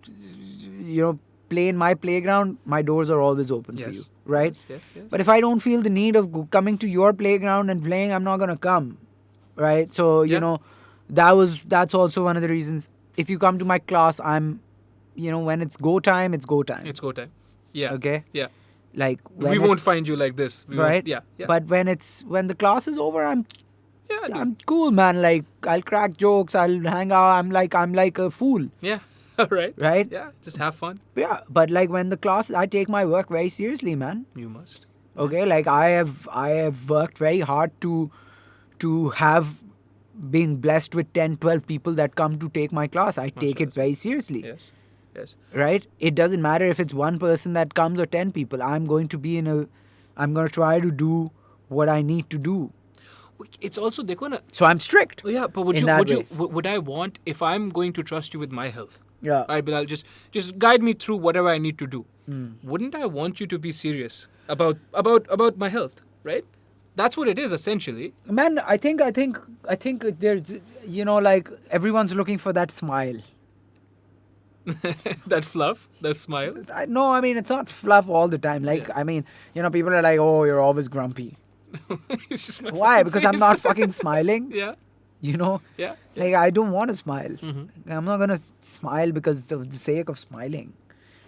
play in my playground, my doors are always open for you, Yes. right? Yes. But if I don't feel the need of coming to your playground and playing, I'm not going to come, right? So, Yeah. that's also one of the reasons. If you come to my class, I'm, when it's go time, it's go time. It's go time. Yeah. Okay? Yeah. Like, We won't find you like this. We right? Won't, yeah. But when the class is over, yeah, dude. I'm cool, man. Like, I'll crack jokes, I'll hang out. I'm like a fool, Yeah. All right. right? Yeah. Just have fun. Yeah. But like when the class, I take my work very seriously, man. You must. Okay, like I have worked very hard to have been blessed with 10-12 people that come to take my class. I take it very seriously. Yes. Yes. Right? It doesn't matter if it's one person that comes or 10 people. I'm going to try to do what I need to do. It's also dekho na. So I'm strict. Oh yeah, but would I want, if I'm going to trust you with my health, Yeah. All right, Bilal, just guide me through whatever I need to do. Mm. Wouldn't I want you to be serious about my health, right? That's what it is essentially. Man, I think there's, like everyone's looking for that smile. That fluff, that smile. No, I mean, it's not fluff all the time. Like, Yeah. I mean, people are like, oh, you're always grumpy. It's just my Why? fucking Because I'm face. not fucking smiling. Yeah, Yeah. yeah. Like, I don't want to smile. Mhm. I'm not gonna smile because of the sake of smiling,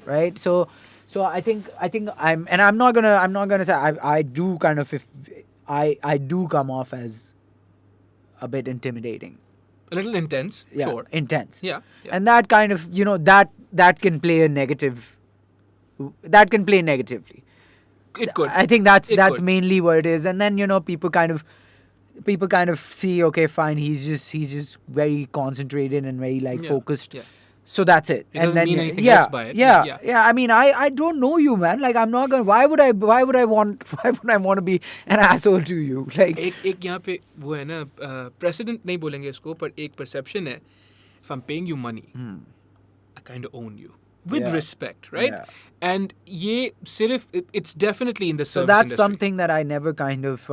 right? So I think I'm not gonna say I do kind of, if I do come off as a bit intimidating. A little intense, Yeah, sure. intense. Yeah, yeah. And that kind of, that can play a negative. That can play negatively. It could. I think that's It could. mainly what it is. And then people kind of see, okay, fine, he's just very concentrated and very Yeah, focused. yeah. So that's it. It doesn't mean anything yeah, else by it. Yeah, Yeah. I mean, I don't know you, man. Like, I'm not gonna. Why would I want to be an asshole to you? Like, एक यहाँ पे वो है ना precedent नहीं बोलेंगे इसको पर एक perception है. If I'm paying you money, I kind of own you with Yeah. respect, right? Yeah. And ये सिर्फ it's definitely in the so service that's industry. something that I never kind of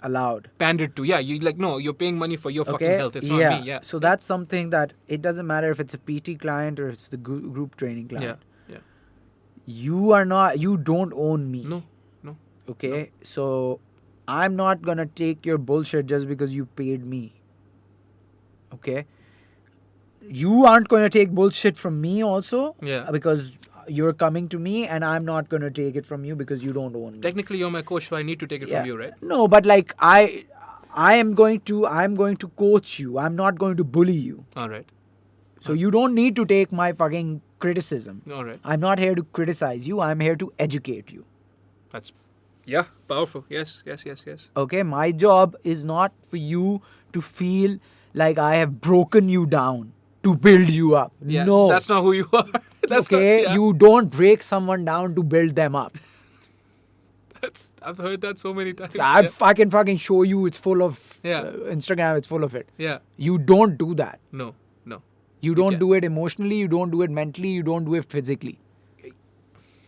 allowed. Pandered to. Yeah, you like no, you're paying money for your fucking Okay. health. It's not me. Yeah. So that's something that it doesn't matter if it's a PT client or it's the group training yeah, client. yeah. You don't own me. No, no. Okay. So I'm not gonna take your bullshit just because you paid me. Okay. You aren't gonna take bullshit from me also. Yeah. Because you're coming to me, and I'm not gonna take it from you because you don't own me. Technically, you're my coach, so I need to take it from you, right? No, but like I'm going to coach you. I'm not going to bully you. All right. So you don't need to take my fucking criticism. All right. I'm not here to criticize you. I'm here to educate you. That's yeah, powerful. Yes. Okay, my job is not for you to feel like I have broken you down to build you up. Yeah, No. that's not who you are. That's okay, not, yeah. you don't break someone down to build them up. I've heard that so many times. I fucking show you. It's full of Yeah. Instagram. It's full of it. Yeah. You don't do that. No. You don't can't. do it emotionally. You don't do it mentally. You don't do it physically.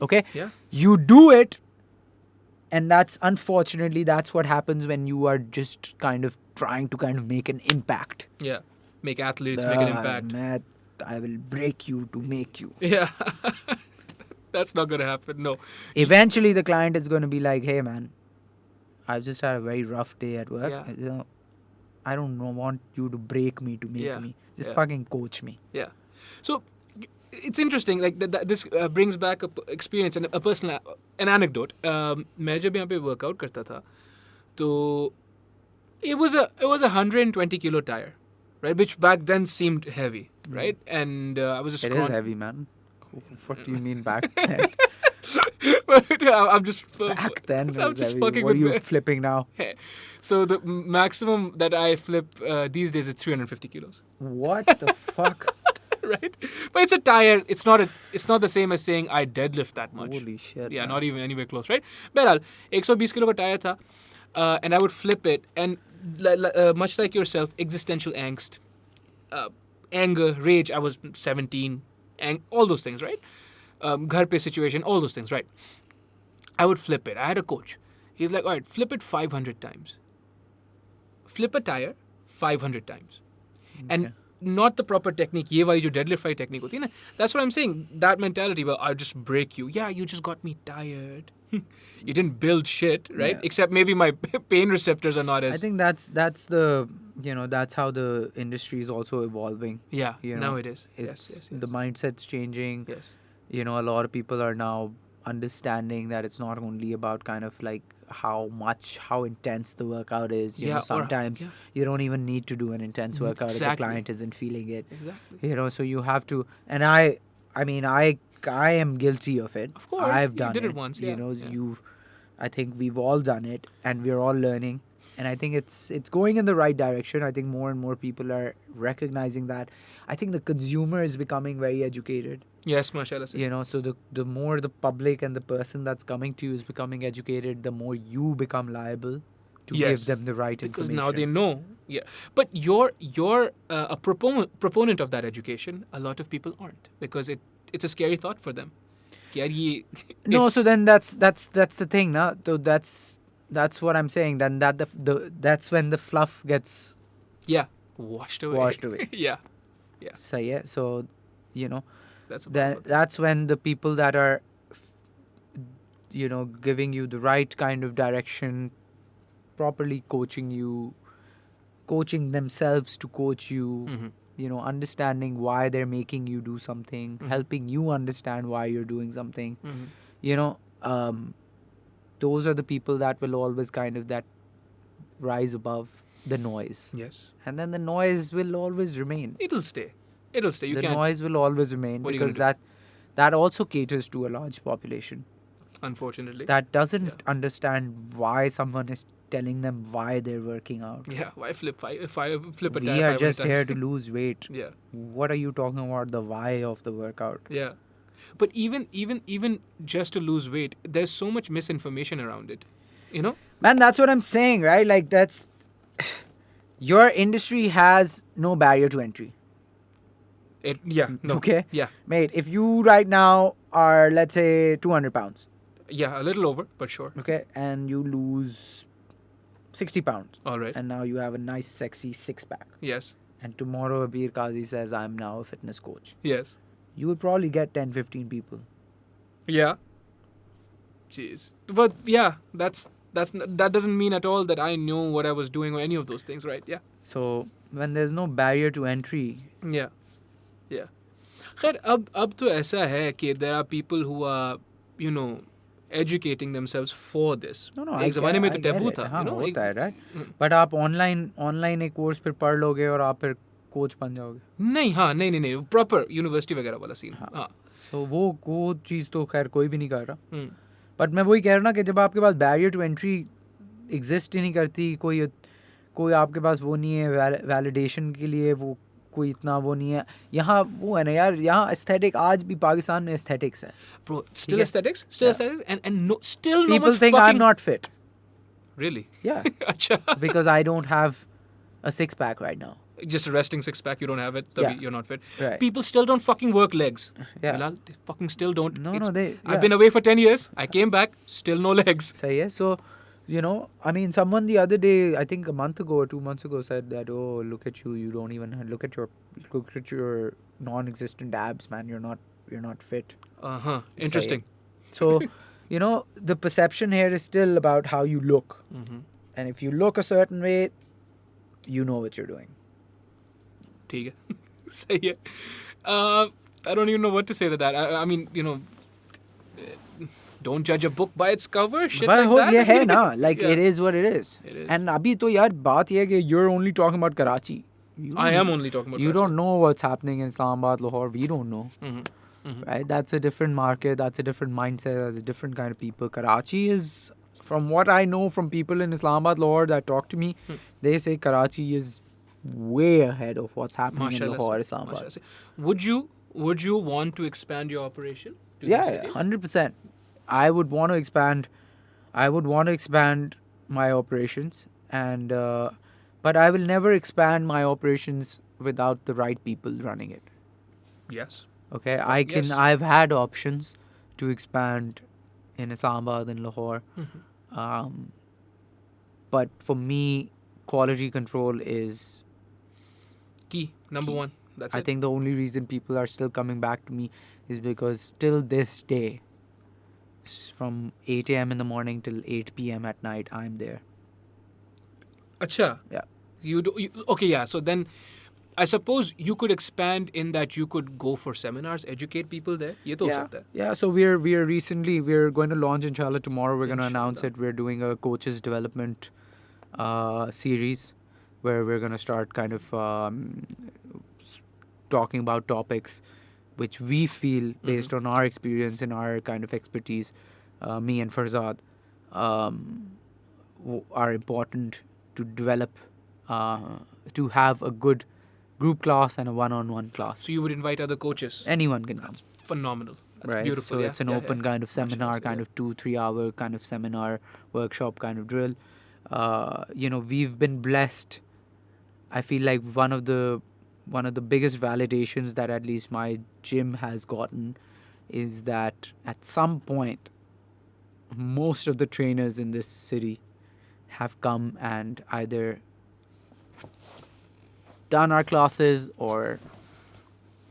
Okay? Yeah. You do it, and that's what happens when you are just kind of trying to kind of make an impact. Yeah. Make athletes, make an impact. Man, I will break you to make you. Yeah. That's not gonna happen. No. Eventually, the client is going to be like, "Hey, man, I've just had a very rough day at work. Yeah. I don't want you to break me to make Yeah. me. Just Yeah. fucking coach me." Yeah. So it's interesting. Like this brings back a experience and a personal an anecdote. मैं जब यहाँ पे workout करता था, तो it was a 120 kilo tire, right? Which back then seemed heavy, right? And I was a It is heavy, man. What do you mean back then? I'm just Back then, it I'm was just heavy. fucking What are with you me. flipping now? So the maximum that I flip these days is 350 kilos. What the fuck? Right? But it's a tire. It's not the same as saying I deadlift that much. Holy shit. Yeah, man. not even anywhere close, right? Behral, 120 kilo ka tire tha, and I would flip it, and much like yourself, existential angst, anger, rage. I was 17, all those things, right? Ghar pe situation, all those things, right? I would flip it. I had a coach. He's like, all right, flip it 500 times. Flip a tire 500 times. And not the proper technique. Ye wali jo deadlift fight technique hoti hai na. That's what I'm saying. That mentality, well, I'll just break you. Yeah, you just got me tired. You didn't build shit, right? Yeah. Except maybe my pain receptors are not as... I think that's the, that's how the industry is also evolving. Yeah, you now know, it is. It's Yes. the mindset's changing. Yes. A lot of people are now understanding that it's not only about kind of like how intense the workout is. You Yeah, know, or- sometimes yeah. you don't even need to do an intense workout if the Exactly. client isn't feeling it. Exactly. So you have to, and I mean, I am guilty of it. Of course, I've you done did it once, yeah, yeah. I think we've all done it, and we're all learning. And I think it's going in the right direction. I think more and more people are recognizing that. I think the consumer is becoming very educated. Yes, mashallah. So the more the public and the person that's coming to you is becoming educated, the more you become liable. to Yes. give them the right Because information. now they know. Yeah. But you're a proponent of that education. A lot of people aren't, because it's a scary thought for them. कि यार ये No, if- so then that's the thing, na? So that's what I'm saying. Then that's when the fluff gets yeah, washed away. washed away. yeah. So yeah, so you know, That's a then powerful thing. that's when the people that are, you know, giving you the right kind of direction, properly coaching you, coaching themselves to coach you, Mhm. you know, understanding why they're making you do something, Mhm. helping you understand why you're doing something, Mhm. you know, those are the people that will always kind of that rise above the noise. Yes. And then the noise will always remain. It'll stay. It'll stay. You The can't. noise will always remain, What are you gonna because that also caters to a large population Unfortunately. that doesn't Yeah. understand why someone is telling them why they're working out. Yeah. Why flip flip a We tire are 500 just here times? to lose weight. Yeah. What are you talking about, the why of the workout? Yeah. But even just to lose weight, there's so much misinformation around it. You know? Man, that's what I'm saying, right? Like, that's your industry has no barrier to entry. Yeah. No. Okay? Yeah. Mate, if you right now are, let's say, 200 pounds, Yeah. A little over, but sure. okay, and you lose 60 pounds, All right. and now you have a nice, sexy six pack, Yes. and tomorrow Abir Kazi says, I'm now a fitness coach, Yes. you will probably get 10, 15 people. Yeah. Jeez. But yeah, that doesn't mean at all that I know what I was doing or any of those things, right? Yeah. So, when there's no barrier to entry, Yeah. Yeah. खैर अब तो ऐसा है कि there are people who are, you know, educating themselves for this. no, एक ज़माने में तो I get taboo it. था, हाँ, you know. होता है, right? हम्म। But आप ऑनलाइन एक कोर्स फिर पढ़ लोगे और आप फिर कोच बन जाओगे. नहीं, हाँ, नहीं, प्रॉपर यूनिवर्सिटी वगैरह वाला सीन. हाँ. हाँ. तो वो चीज़ तो खैर कोई भी नहीं कर रहा. हम्म. बट मैं वही कह रहा हूँ ना कि जब आपके पास बैरियर टू एंट्री एग्जिस्ट ही नहीं करती, कोई आपके पास वो नहीं है वैलिडेशन के लिए, वो कोई इतना वो नहीं है. यहाँ वो है ना यार, यहाँ एस्थेटिक आज भी पाकिस्तान में एस्थेटिक्स है. Bro, still है? aesthetics? Yeah. And no, still no People one's think fucking... I'm not fit. Really? Yeah. अच्छा. Because I don't have a six pack right now. Just a resting six pack, you don't have it, तभी Yeah. you're not fit. Right. People still don't fucking work legs. Yeah. Bilal, they fucking still don't. No, It's- yeah. I've been away for 10 years. I came back, still no legs. सही है. So, you know, I mean, someone the other day, I think a month ago or 2 months ago, said that, oh, look at you don't even look at your non-existent abs, man. You're not fit. Uh-huh. Interesting. So, you know, the perception here is still about how you look, Mm-hmm. and if you look a certain way, you know what you're doing. ठीक है. सही है. I don't even know what to say to that. I mean, you know, don't judge a book by its cover. Shit But like that. ये है ना, like Yeah. it is what it is. It is. And अभी तो यार बात ये है कि you're only talking about Karachi. I am only talking about You Karachi. don't know what's happening in Islamabad, Lahore. We don't know. Mhm. Mhm. Right? That's a different market. That's a different mindset. That's a different kind of people. Karachi is, from what I know from people in Islamabad, Lahore that talk to me, they say Karachi is way ahead of what's happening in Mashallah, Lahore, sir. Islamabad. Mashallah, sir. Would you want to expand your operation? To these Yeah, cities? 100%. I would want to expand. I would want to expand my operations, and but I will never expand my operations without the right people running it. Yes. Okay, I can. Yes. I've had options to expand in Islamabad and Lahore, Mhm. but for me, quality control is. Key number Key. one. That's I it. think the only reason people are still coming back to me is because still this day, from 8 a.m. in the morning till 8 p.m. at night, I'm there. Acha. Yeah. Okay, yeah. So then, I suppose you could expand in that you could go for seminars, educate people there. ये तो हो सकता है. Yeah, so we're going to launch inshallah tomorrow. We're going to announce Inshallah. it. We're doing a coaches development series where we're going to start kind of talking about topics which we feel based on our experience and our kind of expertise, me and Farzad, are important to develop, to have a good group class and a one-on-one class. So you would invite other coaches. Anyone can come. That's phenomenal. That's Right, beautiful. so yeah. it's an Yeah, open yeah. kind of Mashallah, seminar, so kind yeah. of 2-3 hour kind of seminar, workshop kind of drill. We've been blessed. I feel like one of the biggest validations that at least my gym has gotten is that at some point most of the trainers in this city have come and either done our classes or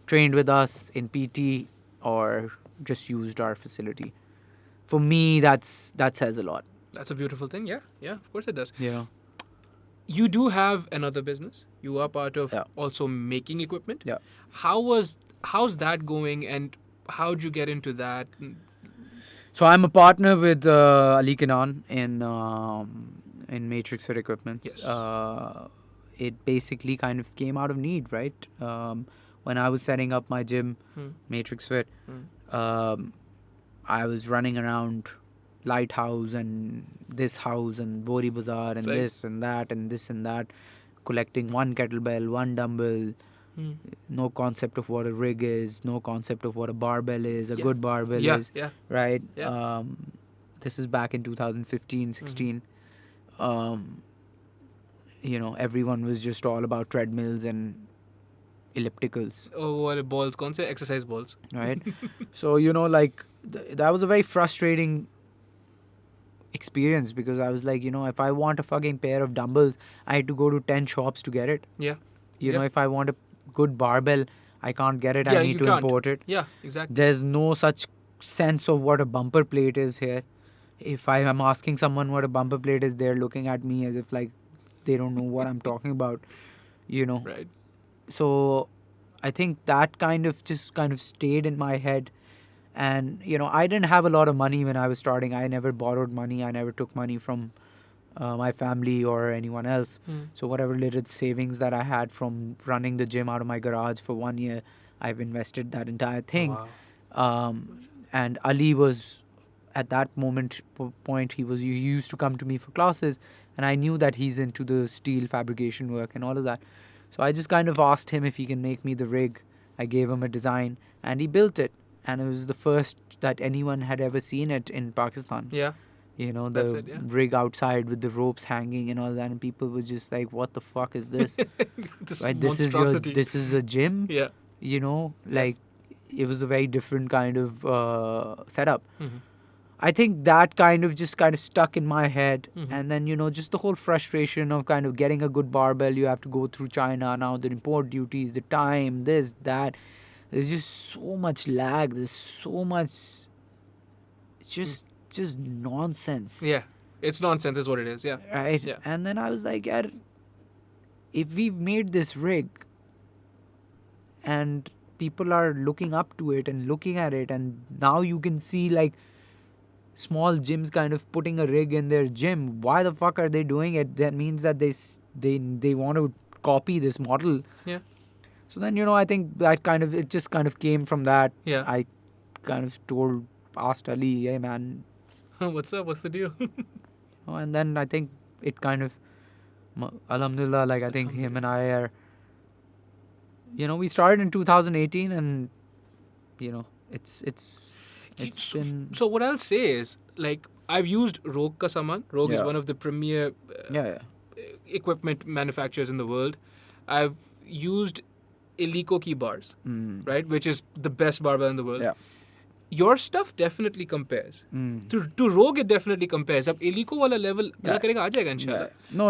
trained with us in PT or just used our facility. For me, that says a lot. That's a beautiful thing. Yeah, of course it does. Yeah. You do have another business. You are part of Yeah. also making equipment. Yeah. How's that going, and how'd you get into that? So I'm a partner with Ali Kanan in Matrix Fit Equipment. Yes. It basically kind of came out of need, right? When I was setting up my gym, Matrix Fit, I was running around Lighthouse and this house and Bori Bazaar and Same. this and that and this and that, collecting one kettlebell, one dumbbell. No concept of what a rig is, no concept of what a barbell is, a Yeah. good barbell Yeah, is, yeah. right? Yeah. This is back in 2015, 16. Everyone was just all about treadmills and ellipticals, Oh, what are balls? कौन से exercise balls? right? So, that was a very frustrating experience because I was like, if I want a fucking pair of dumbbells, I had to go to 10 shops to get it. Yeah. If I want a good barbell, I can't get it. Yeah, I need you to can't. import it. Yeah, exactly. There's no such sense of what a bumper plate is here. If I am asking someone what a bumper plate is, they're looking at me as if like they don't know what I'm talking about, Right. So I think that kind of stayed in my head. And, I didn't have a lot of money when I was starting. I never borrowed money. I never took money from my family or anyone else. So whatever little savings that I had from running the gym out of my garage for 1 year, I've invested that entire thing. Wow. And Ali was at that point he used to come to me for classes, and I knew that he's into the steel fabrication work and all of that. So I just kind of asked him if he can make me the rig. I gave him a design and he built it, and it was the first that anyone had ever seen it in Pakistan. Yeah. That's The it, yeah. rig outside with the ropes hanging and all that, and people were just like, what the fuck is this? This Right, monstrosity. this is a gym. Yeah. Like it was a very different kind of setup. Mhm. I think that kind of stuck in my head. Mhm. And then just the whole frustration of kind of getting a good barbell. You have to go through China now, the import duties, the time, this, that. There's just so much lag. There's so much. It's just nonsense. Yeah. It's nonsense is what it is. Yeah. Right? Yeah. And then I was like, "Yaar, if we've made this rig and people are looking up to it and looking at it, and now you can see like small gyms kind of putting a rig in their gym, why the fuck are they doing it? That means that they want to copy this model." Yeah. So then, I think that it just kind of came from that. Yeah. I kind of asked Ali, "Hey man," What's up? What's the deal? and then I think it kind of, alhamdulillah, like I think him and I are, we started in 2018, and, it's been. So what I'll say is, like, I've used Rogue ka saman. Rogue is Yeah. one of the premier Yeah. equipment manufacturers in the world. I've used Eleiko key bars, right, which is the best barbell in the world. Yeah. Your stuff definitely compares. Mm. To Rogue, it definitely compares. Ab Eleiko wala level, Yeah. Allah karega aa jayega inshallah. No,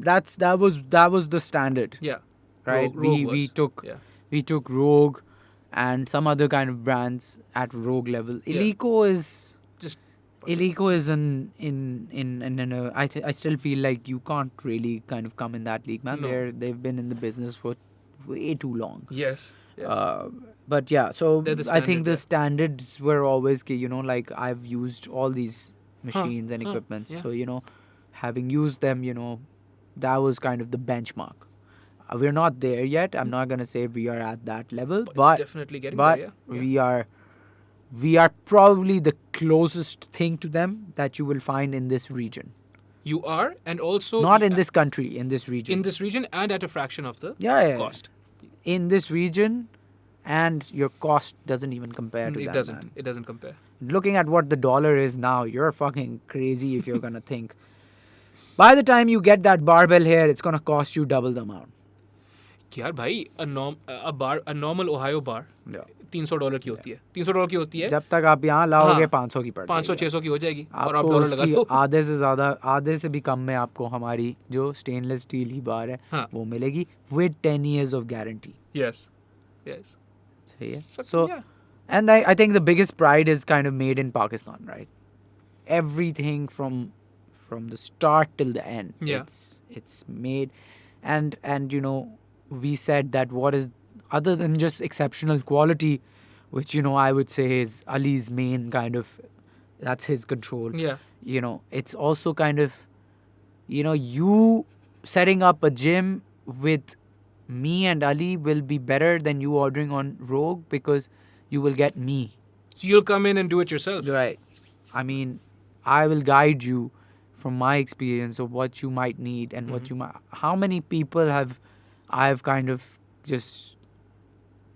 that was the standard. Yeah. Right. Rogue we was. took Rogue and some other kind of brands at Rogue level. Yeah. Eleiko is Just I still feel like you can't really kind of come in that league, man. No. They've been in the business for way too long. yes. But yeah, so They're the I think standard, the yeah. standards were always, like I've used all these machines and equipments. yeah. So, having used them, that was kind of the benchmark. We're not there yet. I'm not going to say we are at that level, It's but definitely getting but there. Yeah. we are probably the closest thing to them that you will find in this region. You are, and also Not in this country, in this region. in this region, and at a fraction of the yeah. cost. In this region, and your cost doesn't even compare to It that, doesn't. man. It doesn't compare. Looking at what the dollar is now, you're fucking crazy if you're gonna think. By the time you get that barbell here, it's going to cost you double the amount. यार भाई a normal Ohio bar Yeah. $300 की होती है, $300 की होती है. जब तक आप यहाँ लाओगे हाँ, 500 की पड़ जाएगी. 500-600 की हो जाएगी और आप आपको डॉलर लगा उसकी लो. आधे से ज़्यादा, आधे से भी कम में आपको हमारी जो स्टेनलेस स्टील की बार है हाँ. वो मिलेगी with 10 years of guarantee. Yes. सही है. Fucking So, yeah. and I think the biggest pride is kind of made in Pakistan, right? Everything from the start till the end. Yeah. It's made, and you know, we said that what is other than just exceptional quality, which you know I would say is Ali's main kind of, that's his control. Yeah. You know, it's also kind of, you know, you setting up a gym with me and Ali will be better than you ordering on Rogue because you will get me. So you'll come in and do it yourself. Right. I mean, I will guide you from my experience of what you might need and what you might. How many people I've kind of just,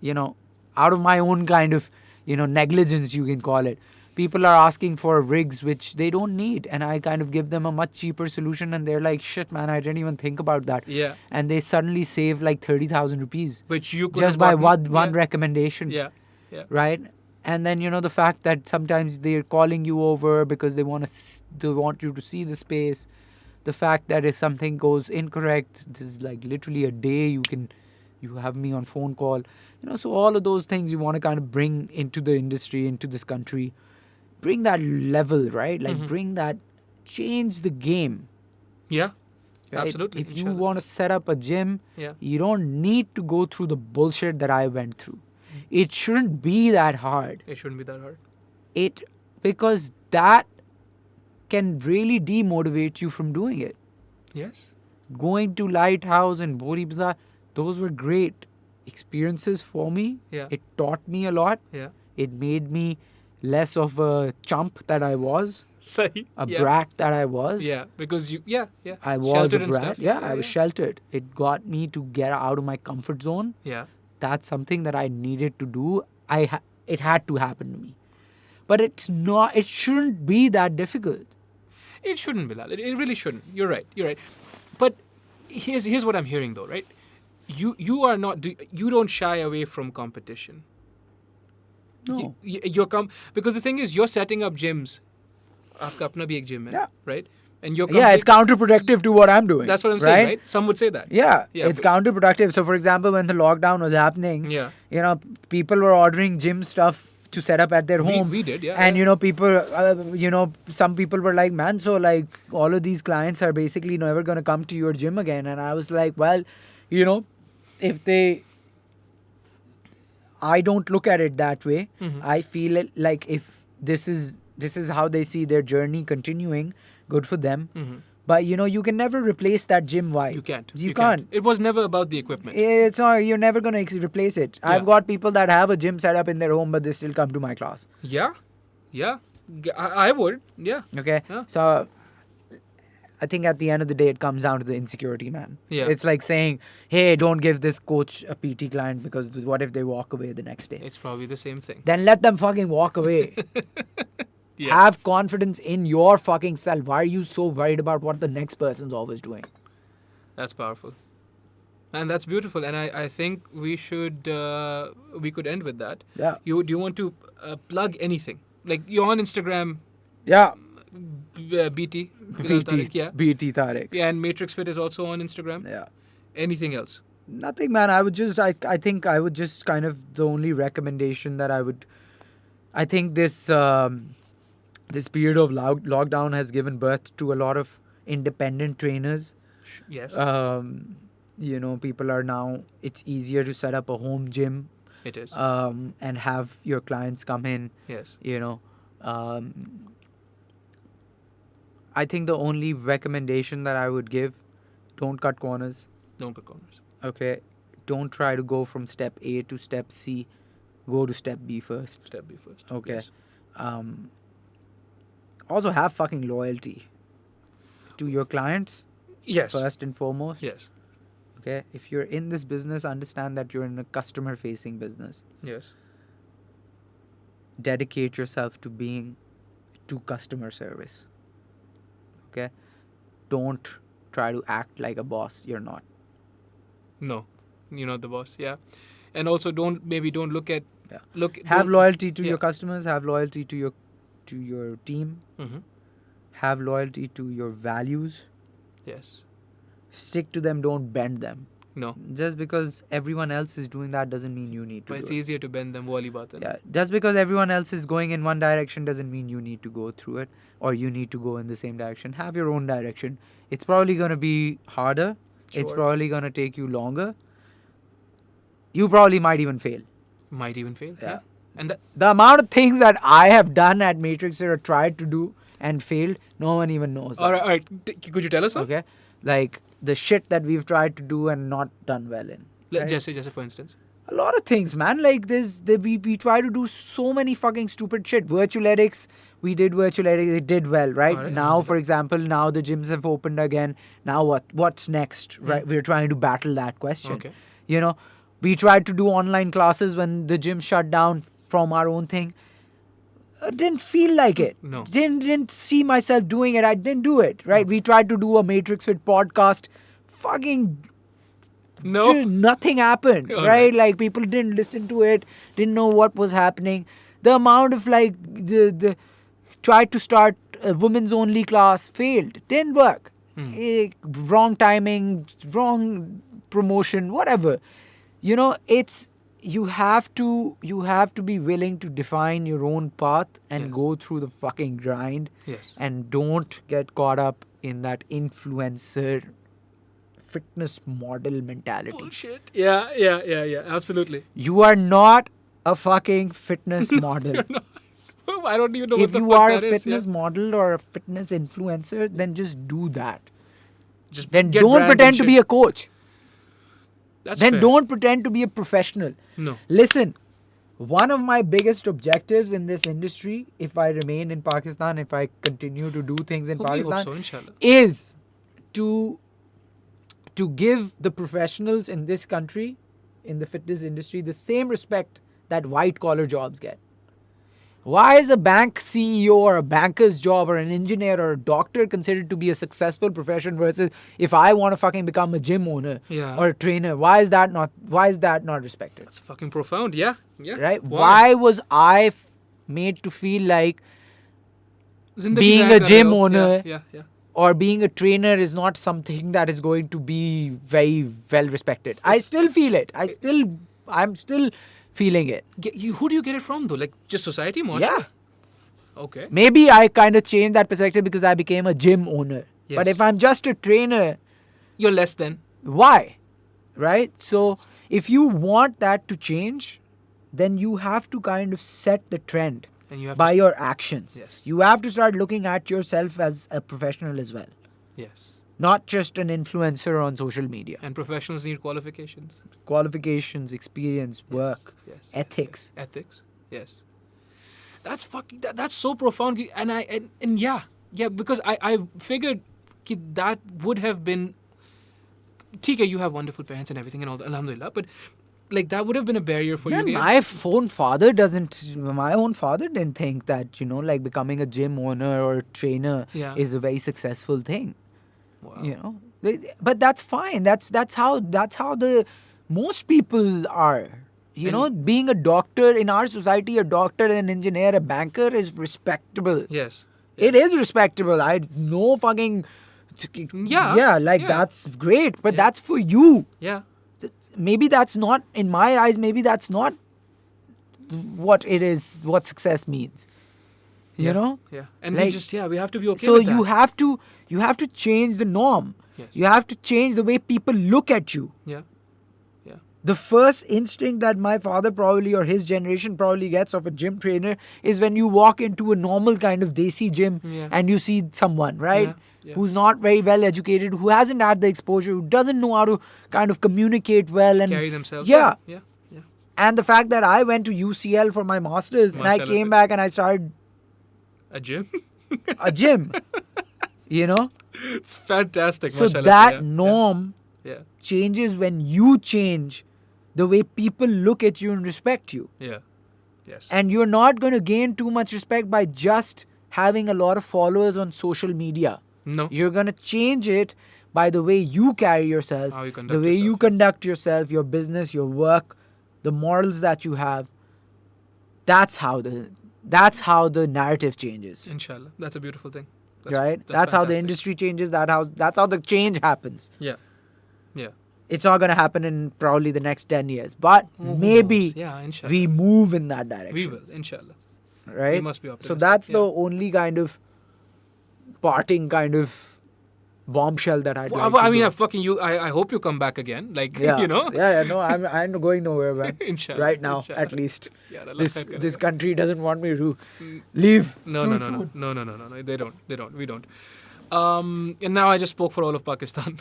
you know, out of my own kind of, you know, negligence, you can call it. People are asking for rigs which they don't need, and I kind of give them a much cheaper solution, and they're like, "Shit, man, I didn't even think about that." Yeah. And they suddenly save like 30,000 rupees Which you could just have by gotten- one yeah. recommendation. Yeah. Yeah. Right. And then you know the fact that sometimes they're calling you over because they want you to see the space. The fact that if something goes incorrect, this is like literally a day you have me on phone call. You know, so all of those things you want to kind of bring into the industry, into this country, bring that level, right? Like bring that, change the game. Yeah. Right? Absolutely. If you Inshallah. want to set up a gym, Yeah. you don't need to go through the bullshit that I went through. It shouldn't be that hard. It shouldn't be that hard. Because that can really demotivate you from doing it. Yes. Going to Lighthouse and Bori Bazaar, those were great experiences for me. Yeah. It taught me a lot. Yeah. It made me less of a chump that I was, Sahi. a Yeah. brat that I was. Yeah. Because you. Yeah. Yeah. I was Sheltered a and brat. stuff. Yeah, I was sheltered. It got me to get out of my comfort zone. Yeah. That's something that I needed to do. It had to happen to me. But it's not, it shouldn't be that difficult. It shouldn't, Bilal. It really shouldn't. You're right. You're right. But here's what I'm hearing though, right? You are not you don't shy away from competition. No. Because the thing is, you're setting up gyms. आपका अपना भी एक gym है, Yeah. right? And you're Yeah, it's counterproductive to what I'm doing. That's what I'm saying, right? Some would say that. Yeah, Yeah, it's but- counterproductive. So, for example, when the lockdown was happening, Yeah. you know, people were ordering gym stuff to set up at their home. We did, yeah. And, you know, people, you know, some people were like, man, so like all of these clients are basically never going to come to your gym again. And I was like, well, you know, I don't look at it that way. I feel it like if this is how they see their journey continuing, good for them. But you know, you can never replace that gym vibe. You can't. You can't. It was never about the equipment. It's not. You're never gonna replace it. Yeah. I've got people that have a gym set up in their home, but they still come to my class. Yeah. Yeah. I would. Yeah. Okay. Yeah. So I think at the end of the day, it comes down to the insecurity, man. Yeah. It's like saying, "Hey, don't give this coach a PT client because what if they walk away the next day?" It's probably the same thing. Then let them fucking walk away. Yeah. Have confidence in your fucking self. Why are you so worried about what the next person's always doing? That's powerful. And that's beautiful. And I think we could end with that. Yeah. Do you want to plug anything? Like you're on Instagram, Yeah. BT. Bilal Tariq, yeah. BT Tariq. Yeah, and Matrix Fit is also on Instagram. Yeah. Anything else? Nothing, man. I think I would just kind of, the only recommendation that I think this period of lockdown has given birth to a lot of independent trainers. Yes. You know, people are now, it's easier to set up a home gym. It is. And have your clients come in. Yes. You know, I think the only recommendation that I would give, don't cut corners. Don't cut corners. Okay. Don't try to go from step A to step C. Go to step B first. Step B first. Okay. Yes. Also have fucking loyalty to your clients. Yes. First and foremost. Yes. Okay. If you're in this business, understand that you're in a customer facing business. Yes. Dedicate yourself to customer service. Okay. don't try to act like a boss. You're not. No, you're not the boss. Yeah, and also don't look at Yeah. look Have loyalty to yeah. your customers. Have loyalty to your team. Mm-hmm. Have loyalty to your values. Yes. Stick to them. Don't bend them. No. Just because everyone else is doing that doesn't mean you need to But do it's it. easier to bend than wali baat hai. Yeah. Just because everyone else is going in one direction doesn't mean you need to go through it or you need to go in the same direction. Have your own direction. It's probably going to be harder. It's Sure. probably going to take you longer. You probably might even fail. Might even fail. Yeah. And that The amount of things that I have done at Matrixer or tried to do and failed, no one even knows. all right. Could you tell us some? Okay? Like the shit that we've tried to do and not done well in. Right? Just for instance. A lot of things, man. Like we try to do so many fucking stupid shit. Virtual edits, we did virtual edits, it did well, right? Alright, Now, for example, now the gyms have opened again. Now what's next, right? We're trying to battle that question. Okay. You know, we tried to do online classes when the gym shut down from our own thing. I didn't feel like it. No. Didn't see myself doing it. I didn't do it, right? We tried to do a Matrix Fit podcast. Fucking No. nothing happened, All right? right. Like people didn't listen to it, didn't know what was happening. The amount of like the tried to start a women's only class failed, didn't work. Wrong timing, wrong promotion, whatever. You know, it's you have to be willing to define your own path and Yes. go through the fucking grind. Yes. And don't get caught up in that influencer fitness model mentality. Bullshit. Yeah. Absolutely. You are not a fucking fitness model. I don't even know If what the you fuck are a that is. fitness model or a fitness influencer, then just do that. Just Then get don't brand and pretend to shit. be a coach. That's Then fair. don't pretend to be a professional. No. Listen, one of my biggest objectives in this industry, if I remain in Pakistan, if I continue to do things in We hope Pakistan, so, inshallah. is to give the professionals in this country, in the fitness industry, the same respect that white collar jobs get. Why is a bank CEO or a banker's job or an engineer or a doctor considered to be a successful profession versus if I want to fucking become a gym owner Yeah. or a trainer? Why is that not respected? That's fucking profound. Yeah. Right? Why was I made to feel like Zindagi being zaya a kar gym rahe ho. owner Yeah. or being a trainer is not something that is going to be very well respected? I still feel it. I'm still feeling it. Who do you get it from though? Like just society, more? Yeah. Okay. Maybe I kind of changed that perspective because I became a gym owner. But Yes. if I'm just a trainer, You're less than. why? Right? So if you want that to change, then you have to kind of set the trend And you have by to. your actions. Yes. You have to start looking at yourself as a professional as well, Yes. not just an influencer on social media. And professionals need qualifications. Qualifications, experience, work, Yes. ethics. Ethics. Yes. That's fucking. That's so profound. And yeah. Because I figured that would have been. TK, you have wonderful parents and everything and all that. Alhamdulillah. But like that would have been a barrier for Man, you. my own father didn't think that, like becoming a gym owner or a trainer Yeah. is a very successful thing. Wow. You know, but that's fine. That's how the most people are. You know, being a doctor in our society, a doctor, an engineer, a banker is respectable. Yes. It is respectable. I know fucking. Yeah. That's great, but Yeah. that's for you. Yeah. Maybe that's not, in my eyes, maybe that's not what it is, what success means. You know? Yeah. And Like- we have to be okay So with that. you have to change the norm. Yes. You have to change the way people look at you. Yeah. The first instinct that my father probably or his generation probably gets of a gym trainer is when you walk into a normal kind of desi gym Yeah. and you see someone, right? Yeah. Who's not very well educated, who hasn't had the exposure, who doesn't know how to kind of communicate well and Carry themselves. Yeah. Yeah. And the fact that I went to UCL for my masters and I Mashallah, came sir. back and I started A gym. a gym, you know? It's fantastic. So mashallah, that yeah. norm Yeah. changes when you change the way people look at you and respect you. Yeah. Yes. And you're not going to gain too much respect by just having a lot of followers on social media. No. You're going to change it by the way you carry yourself, How you conduct the way you yourself, yeah. conduct yourself, your business, your work, the morals that you have. That's how the narrative changes. Inshallah. That's a beautiful thing. Right? That's how the fantastic. industry changes. That's how the change happens. Yeah. Yeah. It's not going to happen in probably the next 10 years. But Who maybe knows? Yeah, inshallah. we move in that direction. We will, inshallah. Right? We must be So optimistic. that's yeah. the only kind of parting kind of bombshell that I'd like I to mean, do. I hope you come back again. Like, Yeah. you know. No, I'm going nowhere, man. Inshallah. Right now, inshallah. at least. Yeah, Allah This khair this karega. country doesn't want me to leave. No, too no, no, no, soon. no, no, no, no, no. They don't. We don't. And now I just spoke for all of Pakistan.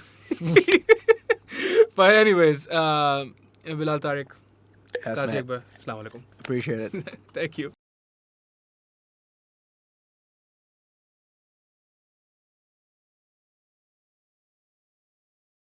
But anyways, Bilal, Tariq, Yes, Kazi man. Akbar, Assalamu alaikum. Appreciate it. Thank you.